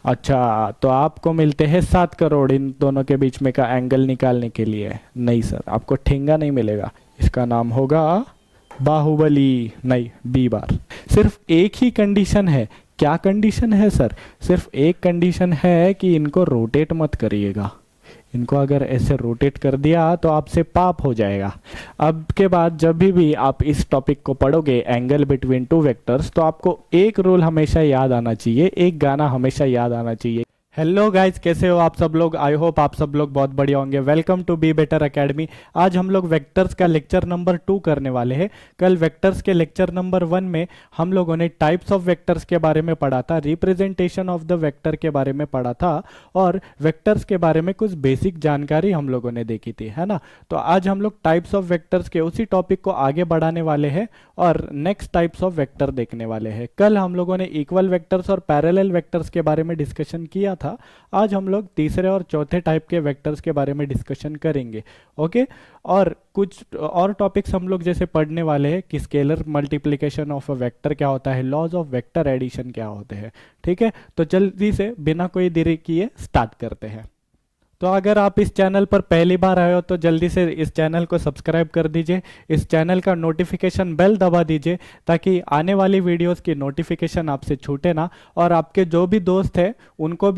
अच्छा, तो आपको मिलते हैं 7 करोड़ इन दोनों के बीच में का एंगल निकालने के लिए? नहीं सर, आपको ठेंगा नहीं मिलेगा। इसका नाम होगा बाहुबली। नहीं, बी बार। सिर्फ एक ही कंडीशन है। क्या कंडीशन है सर? सिर्फ एक कंडीशन है कि इनको रोटेट मत करिएगा। इनको अगर ऐसे रोटेट कर दिया तो आपसे पाप हो जाएगा। अब के बाद जब भी आप इस टॉपिक को पढ़ोगे, एंगल बिटवीन टू वेक्टर्स, तो आपको एक रूल हमेशा याद आना चाहिए, एक गाना हमेशा याद आना चाहिए। हेलो गाइस, कैसे हो आप सब लोग? आई होप आप सब लोग बहुत बढ़िया होंगे। Welcome to Be Better Academy. आज हम लोग वेक्टर्स का लेक्चर नंबर 2 करने वाले हैं। कल वेक्टर्स के लेक्चर नंबर 1 में हम लोगों ने टाइप्स ऑफ वेक्टर्स के बारे में पढ़ा था, रिप्रेजेंटेशन ऑफ द वेक्टर के बारे में पढ़ा था, और वेक्टर्स के बारे में कुछ बेसिक जानकारी हम लोगों ने देखी थी, है ना। तो आज हम लोग टाइप्स ऑफ वेक्टर्स के उसी टॉपिक को आगे बढ़ाने वाले हैं और नेक्स्ट टाइप्स ऑफ वेक्टर देखने वाले हैं। कल हम लोगों ने इक्वल वेक्टर्स और पैरेलल वेक्टर्स के बारे में डिस्कशन किया था। आज हम लोग तीसरे और चौथे टाइप के वेक्टर्स के बारे में डिस्कशन करेंगे। ओके। और कुछ और टॉपिक्स हम लोग जैसे पढ़ने वाले हैं कि scalar multiplication of a vector क्या होता है, लॉज ऑफ वेक्टर एडिशन क्या होते हैं। ठीक है, तो जल्दी से बिना कोई देरी किए स्टार्ट करते हैं। तो अगर आप इस चैनल पर पहली बार आए हो तो जल्दी से इस चैनल को सब्सक्राइब कर दीजिए, इस चैनल का नोटिफिकेशन बेल दबा दीजिए ताकि आने वाली वीडियोस की नोटिफिकेशन आपसे छूटे ना। और आपके जो भी दोस्त हैं उनको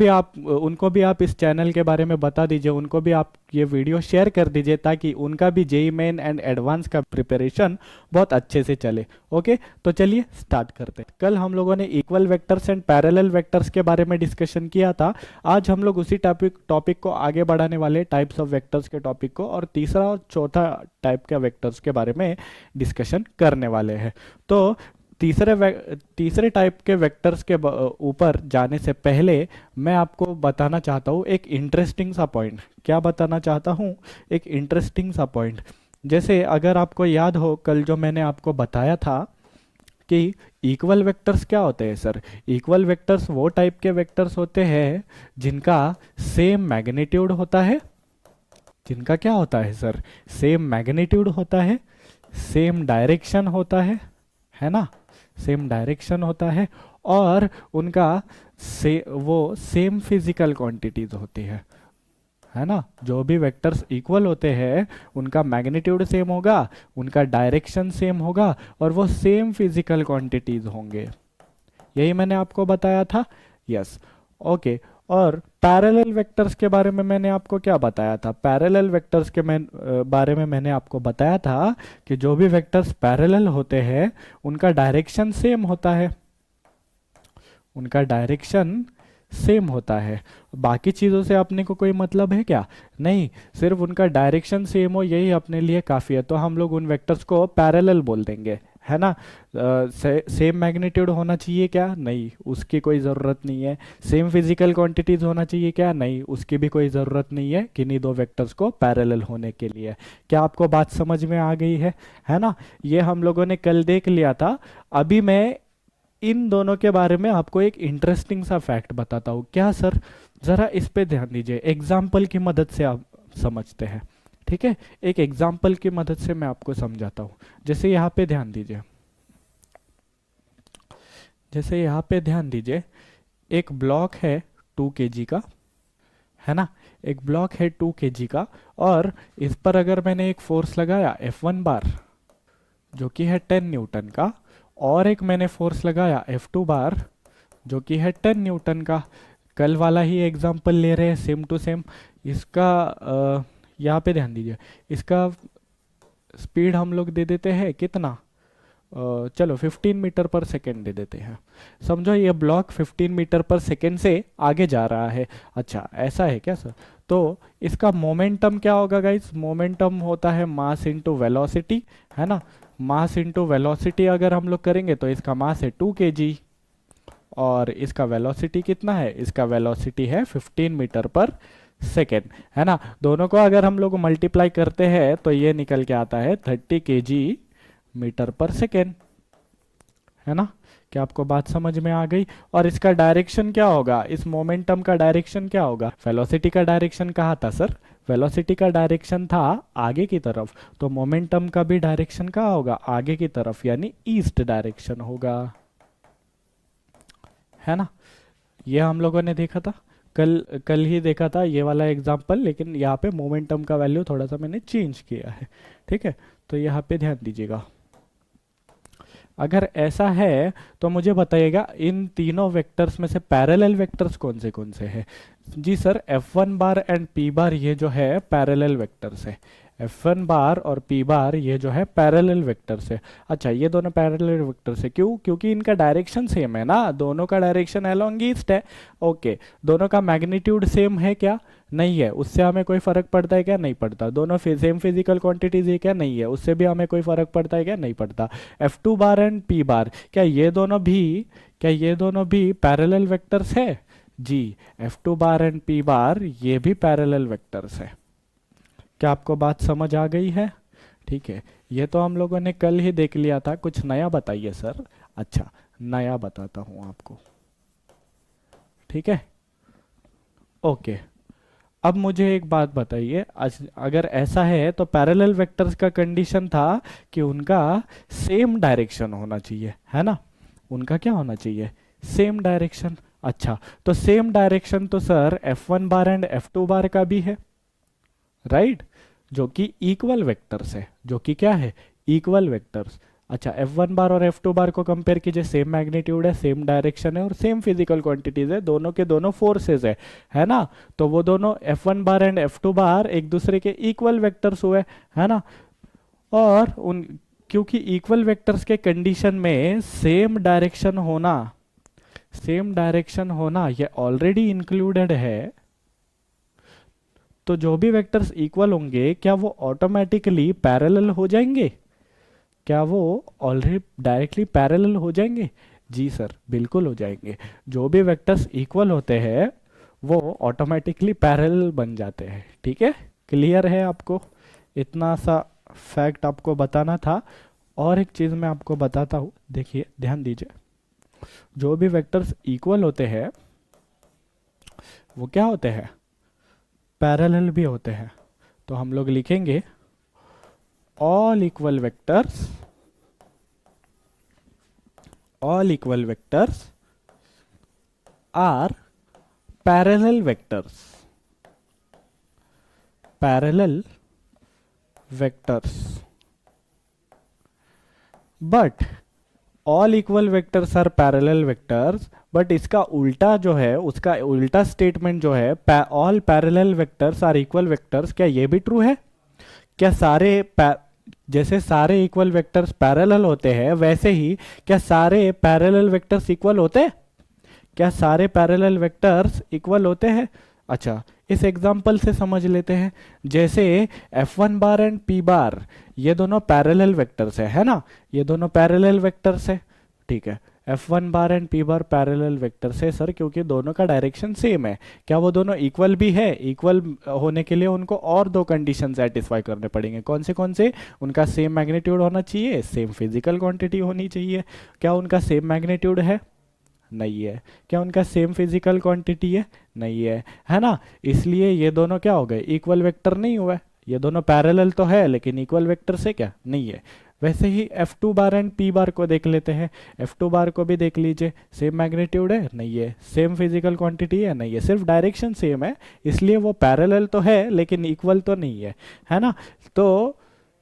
भी आप इस चैनल के बारे में बता दीजिए, उनको भी आप ये वीडियो शेयर कर दीजिए ताकि उनका भी जेई मेन एंड एडवांस का प्रिपरेशन बहुत अच्छे से चले। ओके, तो चलिए स्टार्ट करते हैं। कल हम लोगों ने equal vectors and parallel vectors के बारे में डिस्कशन किया था। आज हम लोग उसी टॉपिक को आगे बढ़ाने वाले, टाइप्स ऑफ वेक्टर्स के टॉपिक को, और तीसरा और चौथा टाइप के वेक्टर्स के बारे में डिस्कशन करने वाले हैं। तो तीसरे टाइप के वेक्टर्स के ऊपर जाने से पहले मैं आपको बताना चाहता हूँ एक इंटरेस्टिंग सा पॉइंट। क्या बताना चाहता हूँ? एक इंटरेस्टिंग सा पॉइंट। जैसे अगर आपको याद हो, कल जो मैंने आपको बताया था कि इक्वल वेक्टर्स क्या होते हैं सर? इक्वल वेक्टर्स वो टाइप के वेक्टर्स होते हैं जिनका सेम मैग्नीट्यूड होता है। जिनका क्या होता है सर? सेम मैग्नीट्यूड होता है, सेम डायरेक्शन होता है ना। सेम डायरेक्शन होता है, और उनका वो सेम फिजिकल क्वांटिटीज होती है ना। जो भी वेक्टर्स इक्वल होते हैं उनका मैग्नीट्यूड सेम होगा, उनका डायरेक्शन सेम होगा, और वो सेम फिजिकल क्वांटिटीज होंगे। यही मैंने आपको बताया था। यस। ओके। और पैरेलल वेक्टर्स के बारे में मैंने आपको क्या बताया था? पैरेलल वेक्टर्स के बारे में मैंने आपको बताया था कि जो भी वेक्टर्स पैरेलल होते हैं उनका डायरेक्शन सेम होता है। उनका डायरेक्शन सेम होता है। बाकी चीज़ों से अपने को कोई मतलब है क्या? नहीं, सिर्फ उनका डायरेक्शन सेम हो यही अपने लिए काफ़ी है। तो हम लोग उन वेक्टर्स को पैरेलल बोल देंगे, है ना। सेम मैग्नीट्यूड होना चाहिए क्या? नहीं, उसकी कोई ज़रूरत नहीं है। सेम फिजिकल क्वांटिटीज होना चाहिए क्या? नहीं, उसकी भी कोई ज़रूरत नहीं है किन्हीं दो वेक्टर्स को पैरेलल होने के लिए। क्या आपको बात समझ में आ गई है ना। ये हम लोगों ने कल देख लिया था। अभी मैं इन दोनों के बारे में आपको एक इंटरेस्टिंग सा फैक्ट बताता हूँ। क्या सर? ज़रा इस पे ध्यान दीजिए, एग्जाम्पल की मदद से आप समझते हैं। ठीक है, एक एग्जाम्पल की मदद से मैं आपको समझाता हूँ। जैसे यहाँ पे ध्यान दीजिए, जैसे यहाँ पे ध्यान दीजिए, एक ब्लॉक है 2 kg का, है ना। एक ब्लॉक है 2 kg का, और इस पर अगर मैंने एक फोर्स लगाया F1 बार जो कि है 10 न्यूटन का, और एक मैंने फोर्स लगाया F2 बार जो कि है 10 न्यूटन का। कल वाला ही एग्जांपल ले रहे हैं, सेम टू सेम। इसका यहाँ पे ध्यान दीजिए, इसका स्पीड हम लोग दे देते हैं कितना, चलो 15 मीटर पर सेकेंड दे देते हैं। समझो ये ब्लॉक 15 मीटर पर सेकेंड से आगे जा रहा है। अच्छा, ऐसा है क्या सर? तो इसका मोमेंटम क्या होगा गाइस? मोमेंटम होता है मास इनटू वेलोसिटी, है ना। मास इनटू वेलोसिटी अगर हम लोग करेंगे तो इसका मास है 2 kg, और इसका वेलोसिटी कितना है? इसका वेलोसिटी है 15 मीटर पर सेकेंड, है ना। दोनों को अगर हम लोग मल्टीप्लाई करते हैं तो ये निकल के आता है 30 kg मीटर पर सेकेंड, है ना। क्या आपको बात समझ में आ गई? और इसका डायरेक्शन क्या होगा? इस मोमेंटम का डायरेक्शन क्या होगा? वेलोसिटी का डायरेक्शन कहाँ था सर? वेलोसिटी का डायरेक्शन था आगे की तरफ, तो मोमेंटम का भी डायरेक्शन कहाँ होगा? आगे की तरफ, यानी ईस्ट डायरेक्शन होगा, है ना। ये हम लोगों ने देखा था, कल कल ही देखा था ये वाला एग्जाम्पल, लेकिन यहाँ पे मोमेंटम का वैल्यू थोड़ा सा मैंने चेंज किया है। ठीक है, तो यहाँ पे ध्यान दीजिएगा। अगर ऐसा है तो मुझे बताइएगा इन तीनों वेक्टर्स में से पैरेलल वेक्टर्स कौन से हैं। जी sir, F1 bar and P bar ये जो है पैरेलल वेक्टर्स है। F1 बार और P बार ये जो है पैरेलल वेक्टर्स है। अच्छा, ये दोनों पैरेलल वेक्टर्स है, क्यों? क्योंकि इनका डायरेक्शन सेम है ना, दोनों का डायरेक्शन अलोंग ईस्ट है। ओके, दोनों का मैग्नीट्यूड सेम है क्या? नहीं है। उससे हमें कोई फर्क पड़ता है क्या? नहीं पड़ता। दोनों सेम फिजिकल क्वांटिटीज है क्या? नहीं है। उससे भी हमें कोई फर्क पड़ता है क्या? नहीं पड़ता। F2 बार एंड P बार, क्या ये दोनों भी पैरेलल वेक्टर्स है? जी, F2 bar and P bar ये भी पैरेलल वेक्टर्स है। क्या आपको बात समझ आ गई है? ठीक है, ये तो हम लोगों ने कल ही देख लिया था, कुछ नया बताइए सर। अच्छा, नया बताता हूं आपको। ठीक है, ओके। अब मुझे एक बात बताइए, अगर ऐसा है तो पैरेलल वेक्टर्स का कंडीशन था कि उनका सेम डायरेक्शन होना चाहिए, है ना? उनका क्या होना चाहिए? Same direction. अच्छा, तो सेम डायरेक्शन तो sir F1 bar and F2 बार का भी है, राइट? जो कि इक्वल वेक्टर्स है, जो कि क्या है? Equal vectors. अच्छा, F1 बार और F2 बार को कंपेयर कीजिए, सेम मैग्नीट्यूड है, सेम डायरेक्शन है और सेम फिजिकल क्वांटिटीज है, दोनों के दोनों फोर्सेस है ना? तो वो दोनों F1 बार एंड F2 बार एक दूसरे के इक्वल वेक्टर्स हुए, है ना? और उन क्योंकि इक्वल वेक्टर्स के कंडीशन में सेम डायरेक्शन होना ये ऑलरेडी इंक्लूडेड है, तो जो भी वेक्टर्स इक्वल होंगे क्या वो ऑटोमेटिकली पैरेलल हो जाएंगे? क्या वो ऑलरेडी डायरेक्टली पैरेलल हो जाएंगे? जी सर, बिल्कुल हो जाएंगे। जो भी वेक्टर्स इक्वल होते हैं वो ऑटोमेटिकली पैरेलल बन जाते हैं। ठीक है, क्लियर है आपको? इतना सा फैक्ट आपको बताना था। और एक चीज़ मैं आपको बताता हूँ, देखिए ध्यान दीजिए। जो भी वेक्टर्स इक्वल होते हैं वो क्या होते हैं? पैरेलल भी होते हैं। तो हम लोग लिखेंगे all equal vectors are parallel vectors. But all equal vectors are parallel vectors, but इसका उल्टा जो है, उसका उल्टा स्टेटमेंट जो है, all parallel vectors are equal vectors, क्या ये भी ट्रू है? क्या जैसे सारे इक्वल वेक्टर्स पैरेलल होते हैं, वैसे ही क्या सारे पैरेलल वेक्टर्स इक्वल होते हैं? क्या सारे पैरेलल वेक्टर्स इक्वल होते हैं? अच्छा, इस एग्जांपल से समझ लेते हैं। जैसे F1 bar and P bar ये दोनों पैरेलल वेक्टर्स है ना? ये दोनों पैरेलल वेक्टर्स है। ठीक है, F1 bar and P bar parallel vectors है सर, क्योंकि दोनों का डायरेक्शन सेम है। क्या वो दोनों इक्वल भी है? इक्वल होने के लिए उनको और दो कंडीशन सेटिस्फाई करने पड़ेंगे। कौन से? उनका सेम मैग्नीट्यूड होना चाहिए, सेम फिजिकल क्वांटिटी होनी चाहिए। क्या उनका सेम मैग्नीट्यूड है? नहीं है। क्या उनका सेम फिजिकल क्वांटिटी है? नहीं है ना? इसलिए ये दोनों क्या हो गए? इक्वल वेक्टर नहीं हुआ। ये दोनों पैरेलल तो है लेकिन इक्वल वेक्टर से क्या नहीं है। वैसे ही F2 बार एंड P बार को देख लेते हैं। F2 बार को भी देख लीजिए, सेम मैग्नीट्यूड है? नहीं है। सेम फिजिकल क्वांटिटी है? नहीं है। सिर्फ डायरेक्शन सेम है, इसलिए वो पैरेलल तो है लेकिन इक्वल तो नहीं है ना? तो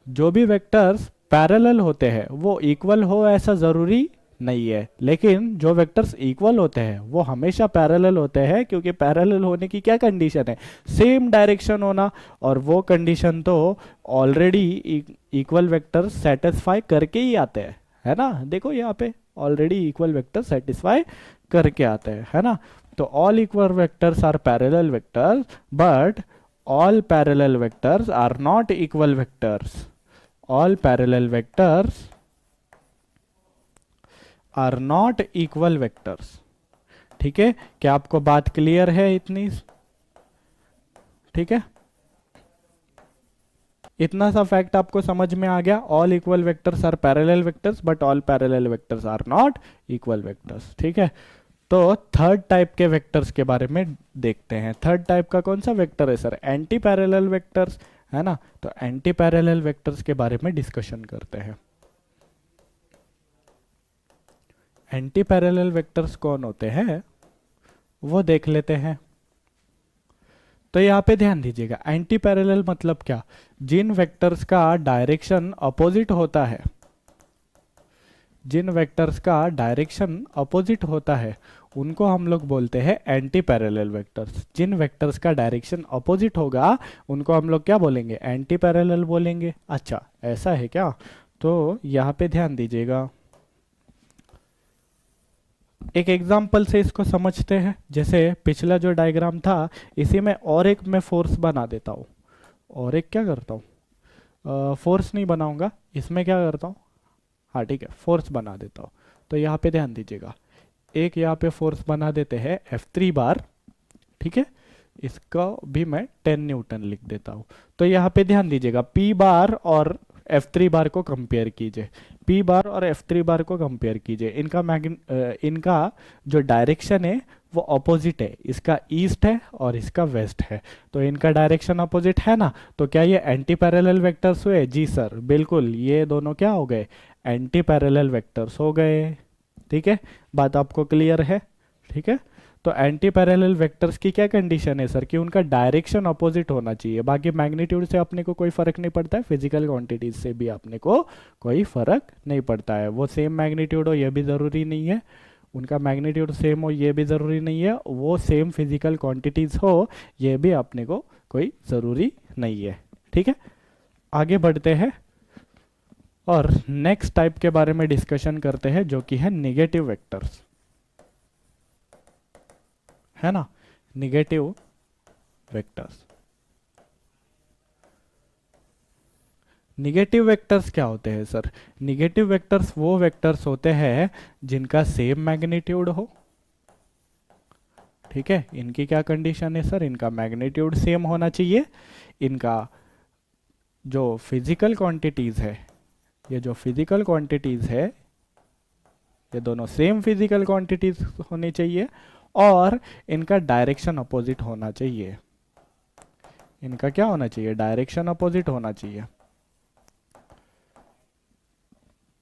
जो भी वेक्टर्स पैरेलल होते हैं वो इक्वल हो ऐसा ज़रूरी नहीं है, लेकिन जो वेक्टर्स इक्वल होते हैं वो हमेशा पैरेलल होते हैं, क्योंकि पैरेलल होने की क्या कंडीशन है? सेम डायरेक्शन होना। और वो कंडीशन तो ऑलरेडी इक्वल वेक्टर्स सेटिस्फाई करके ही आते हैं, है ना? देखो यहाँ पे ऑलरेडी इक्वल वेक्टर सेटिस्फाई करके आते हैं, है ना? तो all equal vectors are parallel vectors, but all parallel vectors are not equal vectors. All parallel vectors are not equal vectors. ठीक है, क्या आपको बात क्लियर है इतनी? ठीक है, इतना सा फैक्ट आपको समझ में आ गया। All equal vectors are parallel vectors, but all parallel vectors are not equal vectors. ठीक है, तो थर्ड टाइप के वेक्टर्स के बारे में देखते हैं। थर्ड टाइप का कौन सा वेक्टर है सर? एंटी पैरेलल वेक्टर्स, है ना? तो एंटी पैरेलल वेक्टर्स के बारे में डिस्कशन करते हैं। एंटी पैरेलल वेक्टर्स कौन होते हैं? वो देख लेते हैं। तो यहाँ पे ध्यान दीजिएगा, एंटी पैरेलल मतलब क्या, जिन वेक्टर्स का डायरेक्शन अपोजिट होता है, जिन वेक्टर्स का डायरेक्शन अपोजिट होता है उनको हम लोग बोलते हैं एंटी पैरेलल वेक्टर्स। जिन वेक्टर्स का डायरेक्शन अपोजिट होगा उनको हम लोग क्या बोलेंगे, एंटी पैरेलल बोलेंगे। अच्छा ऐसा है क्या, तो यहाँ पे ध्यान दीजिएगा, एक एग्जाम्पल से इसको समझते हैं। जैसे पिछला जो डायग्राम था इसी में और एक मैं फोर्स बना देता हूँ, और एक क्या करता हूँ, फोर्स नहीं बनाऊंगा, इसमें क्या करता हूँ, हाँ ठीक है फोर्स बना देता हूँ। तो यहाँ पे ध्यान दीजिएगा, एक यहाँ पे फोर्स बना देते हैं F3 बार, ठीक है, इसका भी मैं 10 न्यूटन लिख देता हूँ। तो यहाँ पे ध्यान दीजिएगा, P बार और F3 बार को कंपेयर कीजिए, P बार और F3 बार को कंपेयर कीजिए, इनका जो डायरेक्शन है वो अपोजिट है, इसका ईस्ट है और इसका वेस्ट है। तो इनका डायरेक्शन अपोजिट है ना, तो क्या ये एंटी पैरेलल वेक्टर्स हुए, जी सर बिल्कुल, ये दोनों क्या हो गए, एंटी पैरेलल वेक्टर्स हो गए। ठीक है, बात आपको क्लियर है, ठीक है। तो एंटी पैरेलल वेक्टर्स की क्या कंडीशन है सर, कि उनका डायरेक्शन अपोजिट होना चाहिए। बाकी मैग्नीट्यूड से अपने को कोई फर्क नहीं पड़ता है, फिजिकल क्वांटिटीज से भी अपने को कोई फर्क नहीं पड़ता है। वो सेम मैग्नीट्यूड हो ये भी ज़रूरी नहीं है, उनका मैग्नीट्यूड सेम हो ये भी ज़रूरी नहीं है, वो सेम फिजिकल क्वांटिटीज हो ये भी अपने को कोई ज़रूरी नहीं है। ठीक है, आगे बढ़ते हैं और नेक्स्ट टाइप के बारे में डिस्कशन करते हैं, जो कि है निगेटिव वेक्टर्स, है ना, निगेटिव वेक्टर्स। निगेटिव वेक्टर्स क्या होते हैं सर, निगेटिव वेक्टर्स वो वेक्टर्स होते हैं जिनका सेम मैग्नीट्यूड हो। ठीक है, इनकी क्या कंडीशन है सर, इनका मैग्नीट्यूड सेम होना चाहिए, इनका जो फिजिकल क्वांटिटीज है, ये जो फिजिकल क्वांटिटीज है ये दोनों सेम फिजिकल क्वांटिटीज होनी चाहिए, और इनका डायरेक्शन अपोजिट होना चाहिए। इनका क्या होना चाहिए, डायरेक्शन अपोजिट होना चाहिए।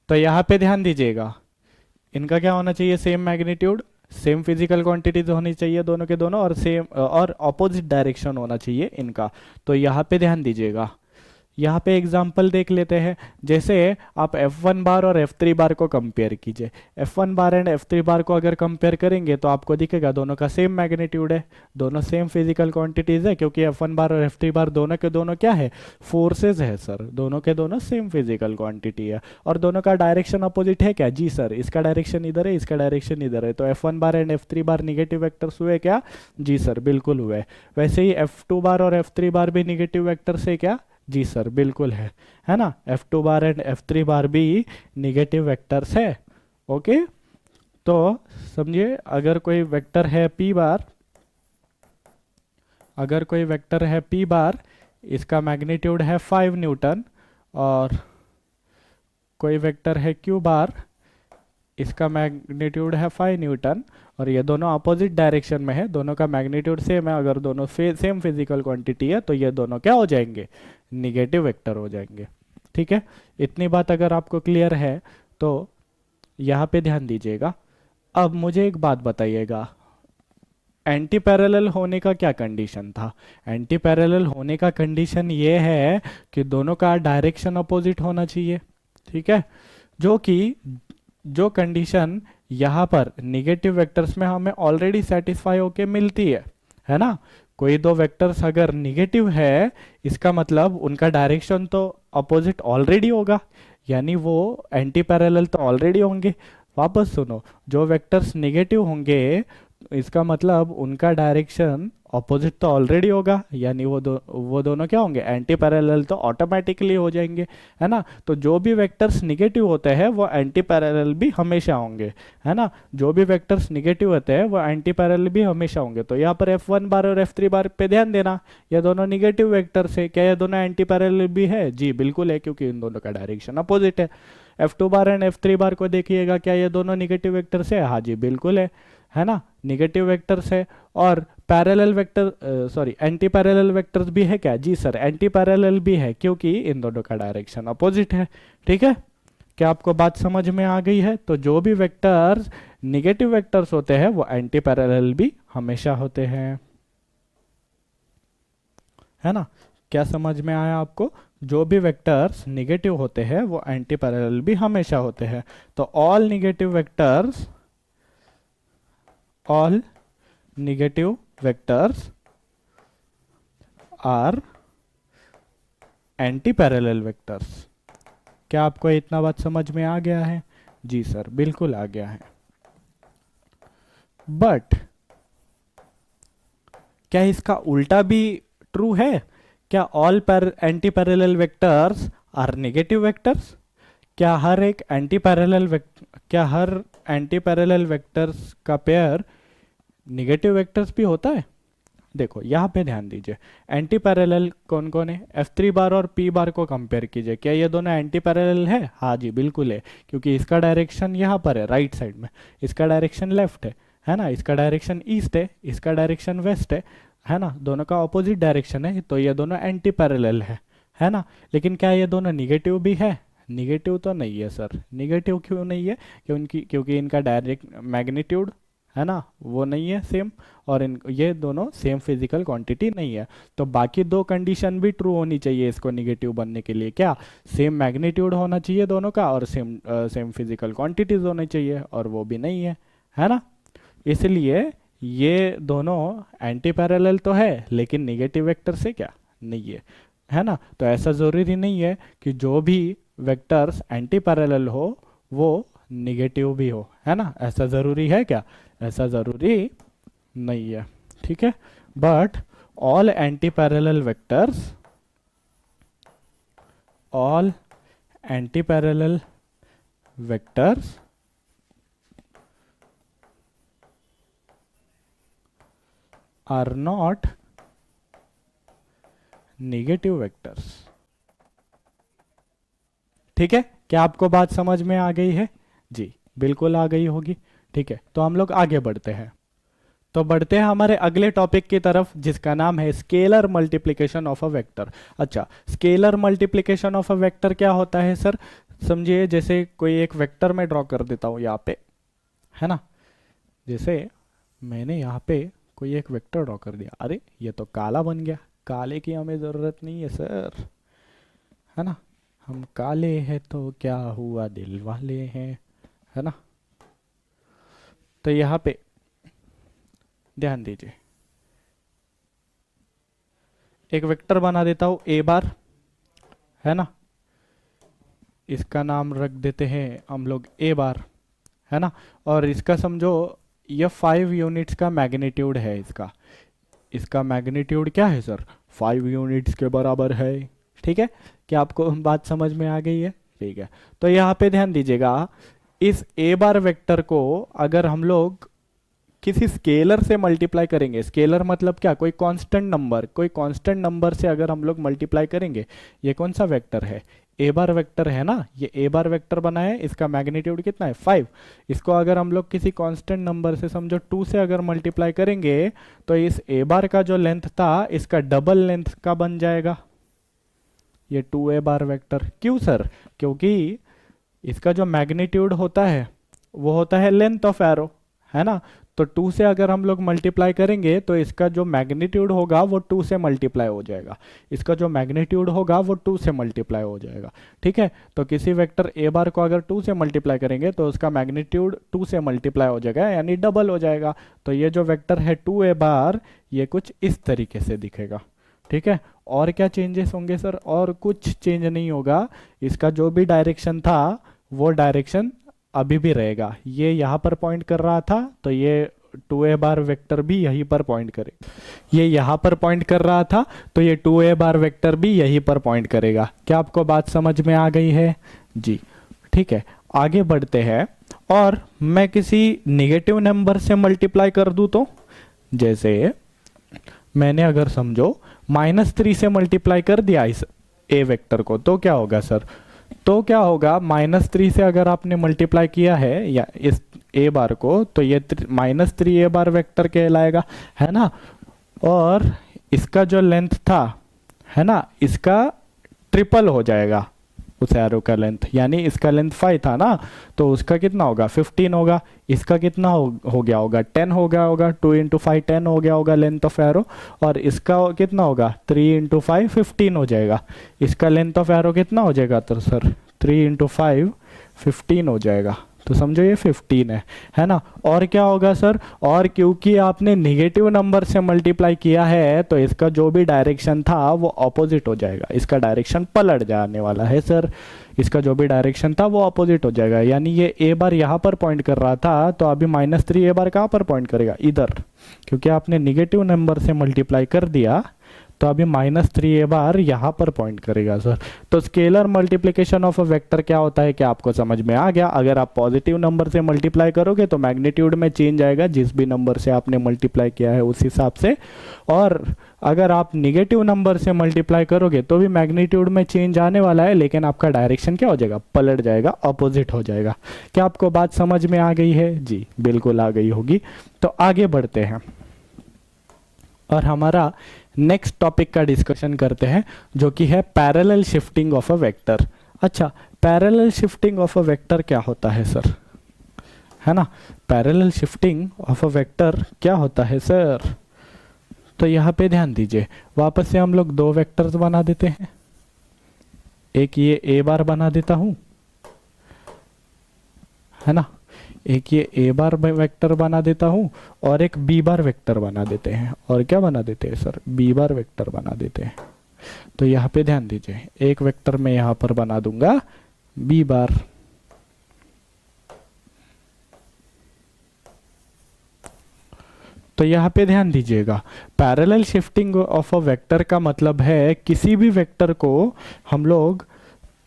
तो यहां पे ध्यान दीजिएगा, इनका क्या होना चाहिए, same magnitude, same physical quantities होनी चाहिए दोनों के दोनों, और सेम और अपोजिट डायरेक्शन होना चाहिए इनका। तो यहाँ पे ध्यान दीजिएगा, यहाँ पे एग्जाम्पल देख लेते हैं। जैसे आप F1 बार और F3 बार को कंपेयर कीजिए, F1 बार एंड F3 बार को अगर कंपेयर करेंगे तो आपको दिखेगा दोनों का सेम मैग्नीट्यूड है, दोनों सेम फिजिकल क्वांटिटीज है, क्योंकि F1 बार और F3 बार दोनों के दोनों क्या है, फोर्सेज है सर, दोनों के दोनों सेम फिजिकल क्वांटिटी है। और दोनों का डायरेक्शन अपोजिट है क्या, जी सर, इसका डायरेक्शन इधर है, इसका डायरेक्शन इधर है। तो F1 bar and F3 bar negative vectors हुए क्या, जी सर बिल्कुल हुए। वैसे ही F2 बार और F3 बार भी निगेटिव वेक्टर्स है क्या, जी सर बिल्कुल है ना, F2 बार एंड F3 बार भी निगेटिव वेक्टर्स है। ओके, तो समझिए, अगर कोई वेक्टर है P बार, अगर कोई वेक्टर है P बार, इसका मैग्नीट्यूड है 5 न्यूटन, और कोई वेक्टर है Q बार, इसका मैग्नीट्यूड है 5 न्यूटन, और ये दोनों अपोजिट डायरेक्शन में है, दोनों का मैग्नीट्यूड सेम है, अगर दोनों सेम फिजिकल क्वांटिटी है तो ये दोनों क्या हो जाएंगे, निगेटिव वेक्टर हो जाएंगे। ठीक है, इतनी बात अगर आपको क्लियर है तो यहाँ पे ध्यान दीजिएगा। अब मुझे एक बात बताइएगा, एंटी पैरेलल होने का क्या कंडीशन था, एंटी पैरेलल होने का कंडीशन ये है कि दोनों का डायरेक्शन अपोजिट होना चाहिए। ठीक है, जो कंडीशन यहाँ पर निगेटिव वेक्टर्स में हमें ऑलरेडी सेटिस्फाई होके मिलती है ना। कोई दो वेक्टर्स अगर निगेटिव है, इसका मतलब उनका डायरेक्शन तो अपोजिट ऑलरेडी होगा, यानी वो एंटी पैरेलल तो ऑलरेडी होंगे। वापस सुनो, जो वेक्टर्स निगेटिव होंगे इसका मतलब उनका डायरेक्शन अपोजिट तो ऑलरेडी होगा, यानी वो दोनों क्या होंगे, एंटी पैरेलल तो ऑटोमेटिकली हो जाएंगे, है ना। तो जो भी वेक्टर्स निगेटिव होते हैं वो एंटी पैरेलल भी हमेशा होंगे, है ना। जो भी वेक्टर्स निगेटिव होते हैं वो एंटी पैरेलल भी हमेशा होंगे। तो यहाँ पर F1 बार और F3 बार पे ध्यान देना, ये दोनों निगेटिव वेक्टर्स है, क्या ये दोनों एंटी पैरेलल भी है, जी बिल्कुल है, क्योंकि इन दोनों का डायरेक्शन अपोजिट है। F2 बार एंड F3 बार को देखिएगा, क्या ये दोनों निगेटिव वेक्टर्स है, हाँ जी बिल्कुल है ना, निगेटिव वेक्टर्स है। और parallel vector, sorry anti parallel vectors भी है क्या, जी सर एंटी पैरेलल भी है, क्योंकि इन दोनों का डायरेक्शन अपोजिट है। ठीक है, क्या आपको बात समझ में आ गई है? तो जो भी वेक्टर्स निगेटिव वेक्टर्स होते हैं वो एंटी पैरेलल भी हमेशा होते हैं, है ना? क्या समझ में आया आपको? जो भी वेक्टर्स निगेटिव होते हैं वो एंटी पैरेलल भी हमेशा होते हैं। तो all negative vectors are anti parallel vectors. क्या आपको इतना बात समझ में आ गया है? जी सर, बिल्कुल आ गया है। बट क्या इसका उल्टा भी ट्रू है? क्या all anti parallel vectors are negative vectors? क्या हर एंटी पैरेलल वेक्टर्स का पेयर नेगेटिव वेक्टर्स भी होता है? देखो यहाँ पे ध्यान दीजिए, एंटी पैरेलल कौन कौन है? F3 बार और P बार को कंपेयर कीजिए, क्या ये दोनों एंटी पैरेलल है? हाँ जी बिल्कुल है, क्योंकि इसका डायरेक्शन यहाँ पर है राइट साइड में, इसका डायरेक्शन लेफ्ट है ना? इसका डायरेक्शन ईस्ट है, इसका डायरेक्शन वेस्ट है ना? दोनों का ऑपोजिट डायरेक्शन है, तो ये दोनों एंटी पैरेलल है ना? लेकिन क्या ये दोनों निगेटिव भी है? निगेटिव तो नहीं है सर। निगेटिव क्यों नहीं है? क्योंकि इनका डायरेक्ट मैग्नीट्यूड है ना वो नहीं है सेम, और ये दोनों सेम फिजिकल क्वांटिटी नहीं है। तो बाकी दो कंडीशन भी ट्रू होनी चाहिए इसको निगेटिव बनने के लिए। क्या? सेम मैग्नीट्यूड होना चाहिए दोनों का, और सेम फिजिकल क्वांटिटीज होनी चाहिए, और वो भी नहीं है ना? इसलिए ये दोनों एंटी पैरेलल तो है, लेकिन निगेटिव वेक्टर से क्या नहीं है ना? तो ऐसा ज़रूरी नहीं है कि जो भी वेक्टर्स एंटी पैरेलल हो वो निगेटिव भी हो, है ना? ऐसा ज़रूरी है क्या? ऐसा ज़रूरी नहीं है, ठीक है? But all anti parallel vectors are not negative vectors. ठीक है? क्या आपको बात समझ में आ गई है? जी बिल्कुल आ गई होगी। ठीक है, तो हम लोग आगे बढ़ते हैं। तो बढ़ते हैं हमारे अगले टॉपिक की तरफ, जिसका नाम है scalar multiplication of a vector. अच्छा, scalar multiplication of a vector क्या होता है सर? समझिए, जैसे कोई एक वेक्टर मैं ड्रॉ कर देता हूँ यहाँ पे, है ना? जैसे मैंने यहाँ पे कोई एक वेक्टर ड्रॉ कर दिया, अरे ये तो काला बन गया। काले की हमें ज़रूरत नहीं है सर, है ना? हम काले हैं तो क्या हुआ, दिल वाले हैं, है ना? तो यहाँ पे ध्यान दीजिए, एक वेक्टर बना देता हूँ ए बार, है ना? इसका नाम रख देते हैं हम लोग ए बार, है ना? और इसका समझो ये 5 यूनिट्स का मैग्नीट्यूड है। इसका मैग्नीट्यूड क्या है सर? 5 यूनिट्स के बराबर है। ठीक है? क्या आपको बात समझ में आ गई है? ठीक है, तो यहाँ पे ध्यान दीजिएगा, इस ए बार वेक्टर को अगर हम लोग किसी स्केलर से मल्टीप्लाई करेंगे, स्केलर मतलब क्या? कोई कांस्टेंट नंबर से अगर हम लोग मल्टीप्लाई करेंगे, ये कौन सा वेक्टर है? ए बार वेक्टर है ना? ये ए बार वेक्टर बना है, इसका मैग्नीट्यूड कितना है? 5। इसको अगर हम लोग किसी कांस्टेंट नंबर से समझो 2 से अगर मल्टीप्लाई करेंगे, तो इस ए बार का जो लेंथ था इसका डबल लेंथ का बन जाएगा ये 2a बार वेक्टर। क्यों सर? क्योंकि इसका जो मैग्नीट्यूड होता है वो होता है लेंथ ऑफ एरो, है ना? तो 2 से अगर हम लोग मल्टीप्लाई करेंगे तो इसका जो मैग्नीट्यूड होगा वो 2 से मल्टीप्लाई हो जाएगा, इसका जो मैग्नीट्यूड होगा वो 2 से मल्टीप्लाई हो जाएगा। ठीक है? तो किसी वेक्टर ए बार को अगर 2 से मल्टीप्लाई करेंगे तो उसका मैग्नीट्यूड 2 से मल्टीप्लाई हो जाएगा, यानी डबल हो जाएगा। तो ये जो वेक्टर है 2a बार, ये कुछ इस तरीके से दिखेगा। ठीक है? और क्या चेंजेस होंगे सर? और कुछ चेंज नहीं होगा, इसका जो भी डायरेक्शन था वो डायरेक्शन अभी भी रहेगा। ये यहाँ पर पॉइंट कर रहा था तो ये 2a बार वेक्टर भी यहीं पर पॉइंट करे, ये यहाँ पर पॉइंट कर रहा था तो ये 2a बार वेक्टर भी यहीं पर पॉइंट करेगा। क्या आपको बात समझ में आ गई है? जी ठीक है, आगे बढ़ते हैं। और मैं किसी नेगेटिव नंबर से मल्टीप्लाई कर दूं तो, जैसे मैंने अगर समझो -3 से मल्टीप्लाई कर दिया इस ए वेक्टर को, तो क्या होगा सर? तो क्या होगा, -3 से अगर आपने मल्टीप्लाई किया है या इस ए बार को, तो ये -3a बार वेक्टर कहलाएगा, है ना? और इसका जो लेंथ था, है ना, इसका ट्रिपल हो जाएगा, उस एरो का लेंथ, यानी इसका लेंथ 5 था ना, तो उसका कितना होगा 15 होगा, इसका कितना हो गया होगा 10 हो गया होगा, 2 इंटू 5 10 हो गया होगा लेंथ ऑफ एरो, और इसका कितना होगा 3 इंटू 5 15 हो जाएगा। इसका लेंथ ऑफ एरो कितना हो जाएगा तो सर 3 इंटू 5 15 हो जाएगा, तो समझो ये 15 है ना। और क्या होगा सर, और क्योंकि आपने निगेटिव नंबर से मल्टीप्लाई किया है तो इसका जो भी डायरेक्शन था वो ऑपोजिट हो जाएगा, इसका डायरेक्शन पलट जाने वाला है सर, इसका जो भी डायरेक्शन था वो ऑपोजिट हो जाएगा। यानी ये ए बार यहाँ पर पॉइंट कर रहा था, तो अभी -3 ए बार कहाँ पर पॉइंट करेगा, इधर, क्योंकि आपने निगेटिव नंबर से मल्टीप्लाई कर दिया, तो अभी -3 ए बार यहाँ पर पॉइंट करेगा सर। तो scalar multiplication of a vector क्या होता है, क्या आपको समझ में आ गया। अगर आप पॉजिटिव नंबर से मल्टीप्लाई करोगे तो मैग्नीट्यूड में चेंज आएगा, जिस भी नंबर से आपने मल्टीप्लाई किया है उस हिसाब से, और अगर आप निगेटिव नंबर से मल्टीप्लाई करोगे तो भी मैग्नीट्यूड में चेंज आने वाला है, लेकिन आपका डायरेक्शन क्या हो जाएगा, पलट जाएगा, अपोजिट हो जाएगा। क्या आपको बात समझ में आ गई है? जी बिल्कुल आ गई होगी। तो आगे बढ़ते हैं और हमारा नेक्स्ट टॉपिक का डिस्कशन करते हैं, जो कि है parallel shifting of a vector. अच्छा, parallel shifting of a vector क्या होता है सर, है ना, parallel shifting of a vector क्या होता है सर। तो यहाँ पे ध्यान दीजिए, वापस से हम लोग दो वेक्टर्स बना देते हैं, एक ये ए बार बना देता हूं, है ना, एक ये ए बार वेक्टर बना देता हूं और एक बी बार वेक्टर बना देते हैं। और क्या बना देते हैं सर, बी बार वेक्टर बना देते हैं। तो यहाँ पे ध्यान दीजिए, एक वेक्टर मैं यहाँ पर बना दूंगा बी बार, तो यहाँ पे ध्यान दीजिएगा, parallel shifting of a vector का मतलब है किसी भी वेक्टर को हम लोग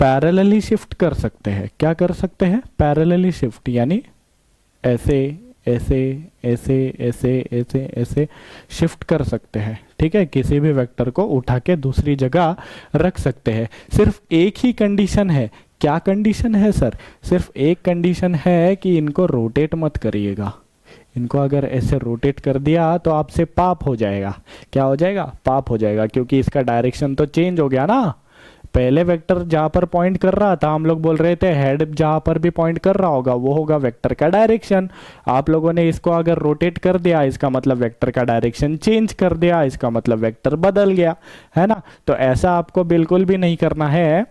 पैरेलली शिफ्ट कर सकते हैं। क्या कर सकते हैं, पैरेलली शिफ्ट, यानी ऐसे ऐसे ऐसे ऐसे ऐसे ऐसे शिफ्ट कर सकते हैं, ठीक है। किसी भी वेक्टर को उठा के दूसरी जगह रख सकते हैं। सिर्फ एक ही कंडीशन है, क्या कंडीशन है सर, सिर्फ एक कंडीशन है कि इनको रोटेट मत करिएगा। इनको अगर ऐसे रोटेट कर दिया तो आपसे पाप हो जाएगा। क्या हो जाएगा, पाप हो जाएगा, क्योंकि इसका डायरेक्शन तो चेंज हो गया ना। पहले वेक्टर जहां पर पॉइंट कर रहा था हम लोग बोल रहे थे हेड जहां पर भी पॉइंट कर रहा होगा वो होगा वेक्टर का डायरेक्शन। आप लोगों ने इसको अगर रोटेट कर दिया, इसका मतलब वेक्टर का डायरेक्शन चेंज कर दिया, इसका मतलब वेक्टर बदल गया, है ना। तो ऐसा आपको बिल्कुल भी नहीं करना है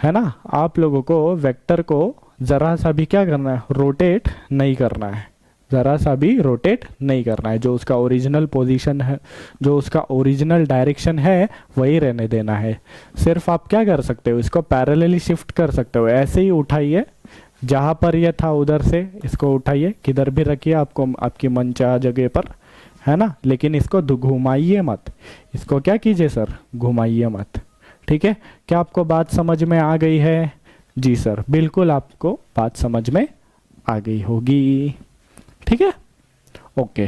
ना। आप लोगों को वेक्टर को जरा सा भी क्या करना है, रोटेट नहीं करना है, ज़रा सा भी रोटेट नहीं करना है। जो उसका ओरिजिनल पोजीशन है, जो उसका ओरिजिनल डायरेक्शन है वही रहने देना है। सिर्फ आप क्या कर सकते हो, इसको पैरेलली शिफ्ट कर सकते हो। ऐसे ही उठाइए, जहाँ पर ये था उधर से इसको उठाइए, किधर भी रखिए आपको, आपकी मनचाहा जगह पर, है ना। लेकिन इसको घुमाइए मत, इसको क्या कीजिए सर, घुमाइए मत, ठीक है। क्या आपको बात समझ में आ गई है? जी सर, बिल्कुल आपको बात समझ में आ गई होगी, ठीक है। ओके,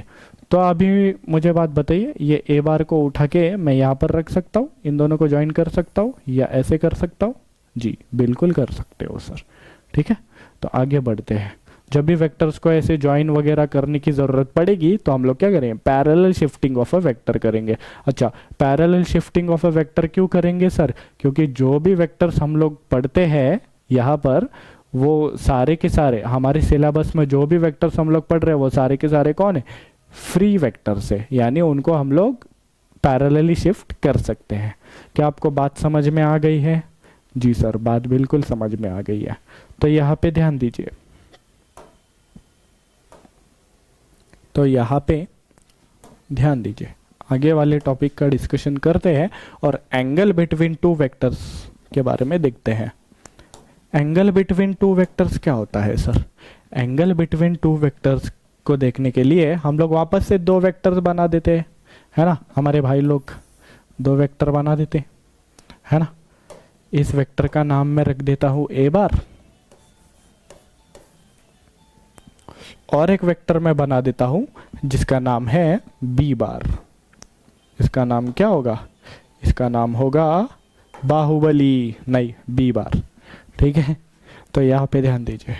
तो अभी मुझे बात बताइए, ये ए बार को उठा के मैं यहाँ पर रख सकता हूँ, इन दोनों को ज्वाइन कर सकता हूँ, या ऐसे कर सकता हूँ? जी बिल्कुल कर सकते हो सर, ठीक है। तो आगे बढ़ते हैं। जब भी वेक्टर्स को ऐसे ज्वाइन वगैरह करने की ज़रूरत पड़ेगी तो हम लोग क्या करेंगे, parallel shifting of a vector करेंगे। अच्छा, parallel shifting of a vector क्यों करेंगे सर? क्योंकि जो भी वेक्टर्स हम लोग पढ़ते हैं यहाँ पर, वो सारे के सारे हमारे सिलेबस में जो भी वेक्टर्स हम लोग पढ़ रहे हैं वो सारे के सारे कौन है, फ्री वेक्टर्स है, यानी उनको हम लोग पैरेलली शिफ्ट कर सकते हैं। क्या आपको बात समझ में आ गई है? जी सर, बात बिल्कुल समझ में आ गई है। तो यहाँ पे ध्यान दीजिए, तो यहाँ पे ध्यान दीजिए, आगे वाले टॉपिक का डिस्कशन करते हैं और एंगल बिटवीन टू वेक्टर्स के बारे में देखते हैं। एंगल बिटवीन टू वेक्टर्स क्या होता है sir? Angle between two vectors को देखने के लिए हम लोग वापस से दो वेक्टर्स बना देते हैं, है ना। हमारे भाई लोग दो वेक्टर बना देते, है ना। इस वेक्टर का नाम मैं रख देता हूं ए बार, और एक वेक्टर मैं बना देता हूं जिसका नाम है बी बार। इसका नाम क्या होगा? इसका नाम होगा बाहुबली, नहीं बी बार, ठीक है। तो यहाँ पे ध्यान दीजिए,